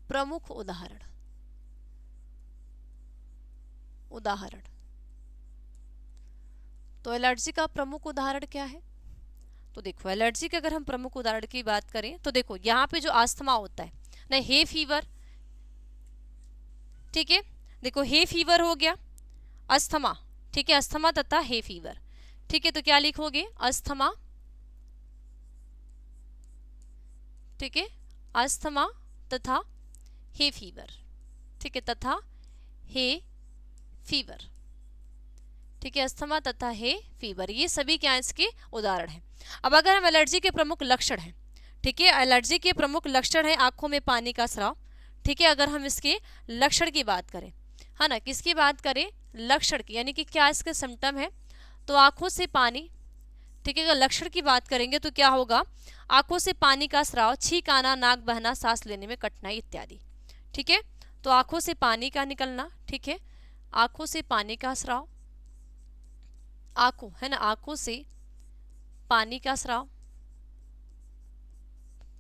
प्रमुख उदाहरण, तो एलर्जी का प्रमुख उदाहरण क्या है? तो देखो, एलर्जी के अगर हम प्रमुख उदाहरण की बात करें तो देखो यहाँ पे जो अस्थमा होता है ना, हे फीवर। ठीक है, देखो हे फीवर हो गया, अस्थमा। ठीक है, अस्थमा तथा हे फीवर। ठीक है, तो क्या लिखोगे? अस्थमा, ठीक है, अस्थमा तथा हे फीवर। ठीक है, तथा हे फीवर। ठीक है, अस्थमा तथा हे फीवर, ये सभी क्या इसके उदाहरण हैं। अब अगर हम एलर्जी के प्रमुख लक्षण हैं, ठीक है, एलर्जी के प्रमुख लक्षण है आंखों में पानी का स्राव। ठीक है, अगर हम इसके लक्षण की बात करें, है ना, किसकी बात करें, लक्षण की, यानी कि क्या इसके सिम्टम है, तो आंखों से पानी। ठीक है, अगर लक्षण की बात करेंगे तो क्या होगा, आंखों से पानी का स्राव, छींक आना, नाक बहना, सांस लेने में कठिनाई इत्यादि। ठीक है, तो आंखों से पानी का निकलना, ठीक है, आंखों से पानी का स्राव, आंखों, है ना, आंखों से पानी का स्राव,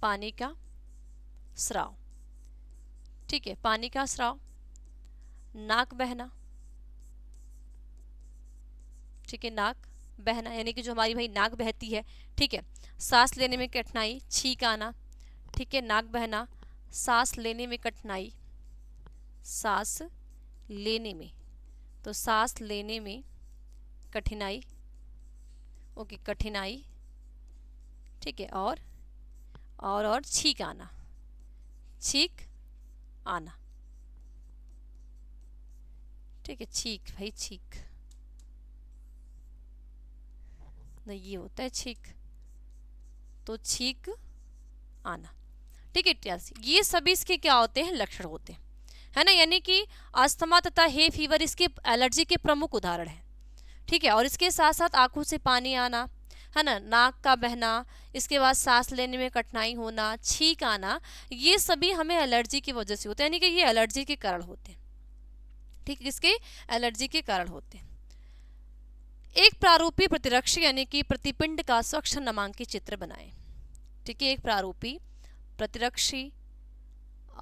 पानी का स्राव, ठीक है, पानी का स्राव, नाक बहना, ठीक है, नाक बहना यानी कि जो हमारी भाई नाक बहती है, ठीक है, सांस लेने में कठिनाई, छींक आना, ठीक है, नाक बहना, सांस लेने में कठिनाई, सांस लेने में, तो सांस लेने में कठिनाई, ओके, कठिनाई, ठीक है, और छींक आना, छींक आना, ठीक है, छींक भाई छींक, नहीं ये होता है छींक, तो छींक आना, ठीक है, ये सभी इसके क्या होते हैं, लक्षण होते हैं, है ना, यानी कि अस्थमा तथा हे फीवर इसके एलर्जी के प्रमुख उदाहरण हैं। ठीक है, और इसके साथ साथ आंखों से पानी आना, है ना, नाक का बहना, इसके बाद सांस लेने में कठिनाई होना, छींक आना, ये सभी हमें एलर्जी की वजह से होते हैं, यानी कि ये एलर्जी के कारण होते हैं। ठीक, इसके एलर्जी के कारण होते हैं। एक प्रारूपी प्रतिरक्षी यानी कि प्रतिपिंड का स्वच्छ नामांकित चित्र बनाएं। ठीक है, एक प्रारूपी प्रतिरक्षी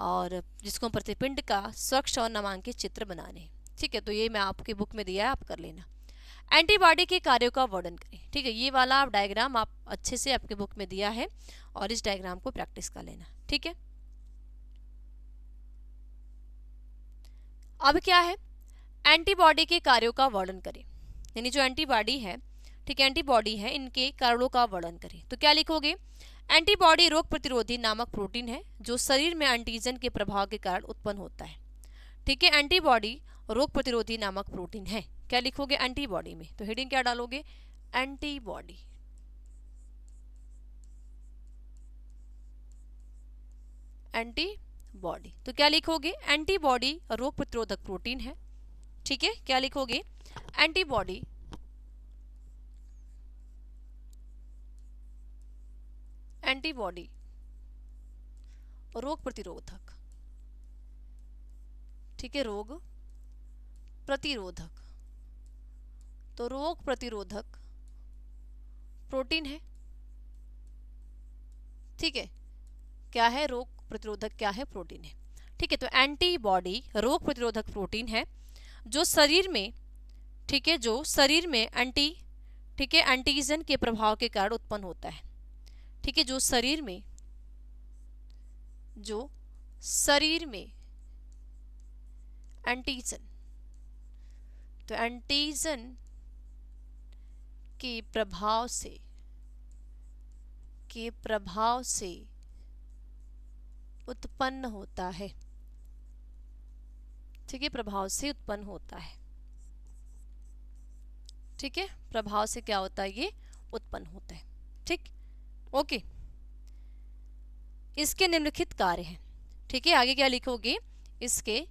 और जिसको प्रतिपिंड का स्वच्छ और नामांकित चित्र बनाने। ठीक है, तो ये मैं आपकी बुक में दिया है, आप कर लेना। एंटीबॉडी के कार्यों का वर्णन करें। ठीक है, ये वाला आप डायग्राम आप अच्छे से आपके बुक में दिया है और इस डायग्राम को प्रैक्टिस कर लेना। ठीक है, अब क्या है, एंटीबॉडी के कार्यों का वर्णन करें, यानी जो एंटीबॉडी है, ठीक है, एंटीबॉडी है, इनके कारणों का वर्णन करें। तो क्या लिखोगे, एंटीबॉडी रोग प्रतिरोधी नामक प्रोटीन है जो शरीर में एंटीजन के प्रभाव के कारण उत्पन्न होता है। ठीक है, एंटीबॉडी रोग प्रतिरोधी नामक प्रोटीन है। क्या लिखोगे एंटीबॉडी में, तो हेडिंग क्या डालोगे, एंटीबॉडी, एंटीबॉडी, तो क्या लिखोगे, एंटीबॉडी रोग प्रतिरोधक प्रोटीन है। ठीक है, क्या लिखोगे, एंटीबॉडी एंटीबॉडी रोग प्रतिरोधक, ठीक है, रोग प्रतिरोधक, तो रोग प्रतिरोधक प्रोटीन है। ठीक है, क्या है, रोग प्रतिरोधक क्या है, प्रोटीन है। ठीक है, तो एंटीबॉडी रोग प्रतिरोधक प्रोटीन है जो शरीर में, ठीक है, जो शरीर में ठीक है, एंटीजन के प्रभाव के कारण उत्पन्न होता है। ठीक है, जो शरीर में एंटीजन, तो एंटीजन के प्रभाव से उत्पन्न होता है। ठीक है, प्रभाव से उत्पन्न होता है। ठीक है, प्रभाव से क्या होता है, ये उत्पन्न होता है। ठीक, ओके, इसके निम्नलिखित कार्य हैं। ठीक है, आगे क्या लिखोगे, इसके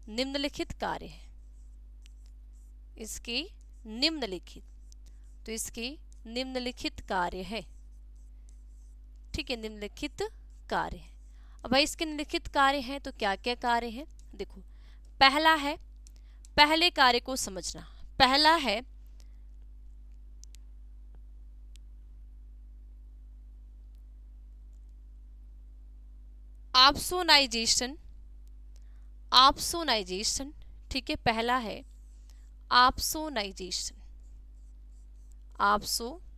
निम्नलिखित कार्य हैं, इसके निम्नलिखित, तो इसके निम्नलिखित कार्य है। ठीक है, निम्नलिखित कार्य है। अब भाई इसके निम्नलिखित कार्य हैं तो क्या क्या कार्य हैं, देखो, पहला है, पहले कार्य को समझना, पहला है ऑप्सोनाइजेशन, ऑप्सोनाइजेशन, ठीक है, पहला है ऑप्सोनाइजेशन, ऑप्सोनाइजेशन,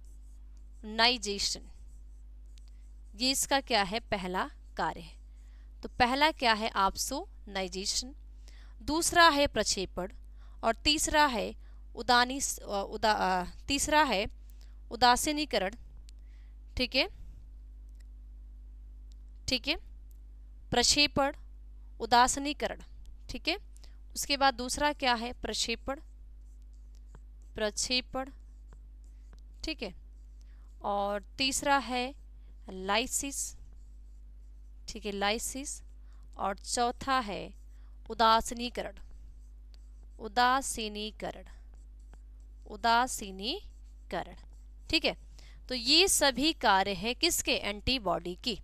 ये इसका क्या है, पहला कार्य है। तो पहला क्या है, ऑप्सोनाइजेशन, दूसरा है प्रक्षेपण, और तीसरा है तीसरा है उदासीनीकरण। ठीक है, ठीक है, प्रक्षेपण, उदासीनीकरण। ठीक है, उसके बाद दूसरा क्या है, प्रक्षेपण, प्रक्षेपण, ठीक है, और तीसरा है लाइसिस, ठीक है, लाइसिस, और चौथा है उदासीनीकरण, उदासीनीकरण, उदासीनीकरण, ठीक है। तो ये सभी कार्य हैं किसके? एंटीबॉडी की।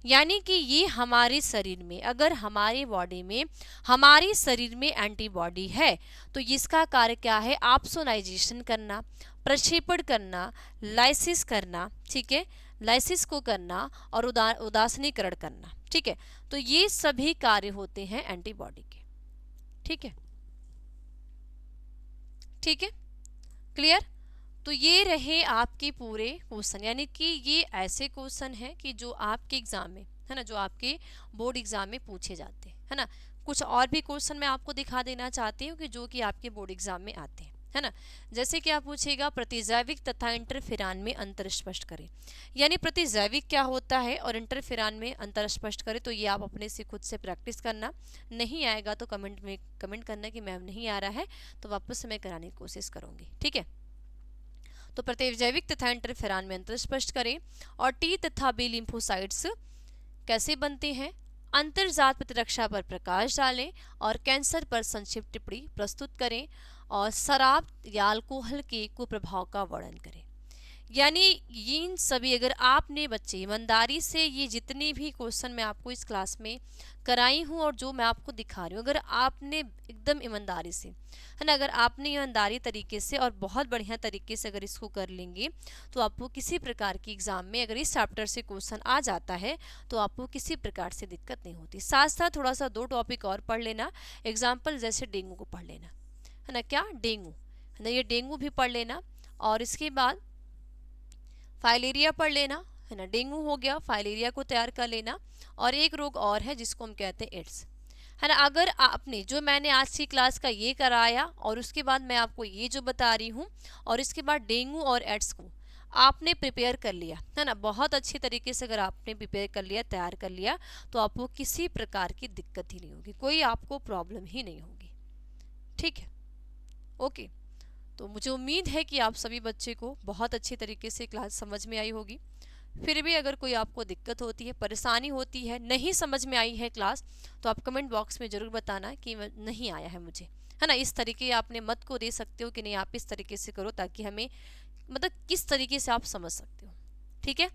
यानी कि ये हमारे शरीर में, अगर हमारे बॉडी में, हमारे शरीर में एंटीबॉडी है तो इसका कार्य क्या है? ऑप्सोनाइजेशन करना, प्रक्षेपण करना, लाइसिस करना, ठीक है, लाइसिस को करना और उदासीनीकरण करना, ठीक है। तो ये सभी कार्य होते हैं एंटीबॉडी के, ठीक है, ठीक है, क्लियर। तो ये रहे आपके पूरे क्वेश्चन, यानी कि ये ऐसे क्वेश्चन हैं कि जो आपके एग्जाम में, है ना, जो आपके बोर्ड एग्जाम में पूछे जाते हैं, है ना। कुछ और भी क्वेश्चन मैं आपको दिखा देना चाहती हूँ कि जो कि आपके बोर्ड एग्जाम में आते हैं, है ना। जैसे कि आप पूछेगा प्रतिजैविक तथा इंटरफेरान में अंतर स्पष्ट करें, यानी प्रतिजैविक क्या होता है और इंटरफेरान में अंतर स्पष्ट करें। तो ये आप अपने से खुद से प्रैक्टिस करना, नहीं आएगा तो कमेंट में कमेंट करना कि मैम नहीं आ रहा है, तो वापस से मैं कराने की कोशिश करूँगी, ठीक है। तो प्रतिजैविक तथा इंटरफेरान में अंतर स्पष्ट करें, और टी तथा बी लिम्फोसाइट्स कैसे बनते हैं, अंतर्जात प्रतिरक्षा पर प्रकाश डालें, और कैंसर पर संक्षिप्त टिप्पणी प्रस्तुत करें, और शराब या अल्कोहल के कुप्रभाव का वर्णन करें। यानी इन सभी, अगर आपने बच्चे ईमानदारी से ये जितने भी क्वेश्चन मैं आपको इस क्लास में कराई हूँ और जो मैं आपको दिखा रही हूँ, अगर आपने एकदम ईमानदारी से, है ना, अगर आपने ईमानदारी तरीके से और बहुत बढ़िया तरीके से अगर इसको कर लेंगे तो आपको किसी प्रकार की एग्जाम में अगर इस चैप्टर से क्वेश्चन आ जाता है तो आपको किसी प्रकार से दिक्कत नहीं होती। साथ साथ थोड़ा सा 2 टॉपिक और पढ़ लेना, एग्जाम्पल जैसे डेंगू को पढ़ लेना, है ना, क्या डेंगू, है ना, ये डेंगू भी पढ़ लेना, और इसके बाद फाइलेरिया पढ़ लेना, है ना, डेंगू हो गया, फाइलेरिया को तैयार कर लेना, और एक रोग और है जिसको हम कहते हैं एड्स, है ना। अगर आपने जो मैंने आज की क्लास का ये कराया और उसके बाद मैं आपको ये जो बता रही हूँ और इसके बाद डेंगू और एड्स को आपने प्रिपेयर कर लिया, है ना, बहुत अच्छी तरीके से अगर आपने प्रिपेयर कर लिया, तैयार कर लिया, तो आपको किसी प्रकार की दिक्कत ही नहीं होगी, कोई आपको प्रॉब्लम ही नहीं होगी, ठीक है, ओके। तो मुझे उम्मीद है कि आप सभी बच्चे को बहुत अच्छी तरीके से क्लास समझ में आई होगी। फिर भी अगर कोई आपको दिक्कत होती है, परेशानी होती है, नहीं समझ में आई है क्लास, तो आप कमेंट बॉक्स में ज़रूर बताना कि नहीं आया है मुझे, है ना। इस तरीके आपने मत को दे सकते हो कि नहीं आप इस तरीके से करो, ताकि हमें मतलब किस तरीके से आप समझ सकते हो, ठीक है।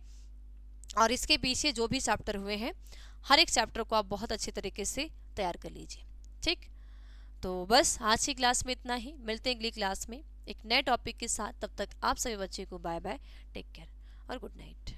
और इसके पीछे जो भी चैप्टर हुए हैं, हर एक चैप्टर को आप बहुत अच्छे तरीके से तैयार कर लीजिए, ठीक। तो बस आज की क्लास में इतना ही, मिलते हैं अगली क्लास में एक नए टॉपिक के साथ। तब तक आप सभी बच्चे को बाय बाय, टेक केयर और गुड नाइट।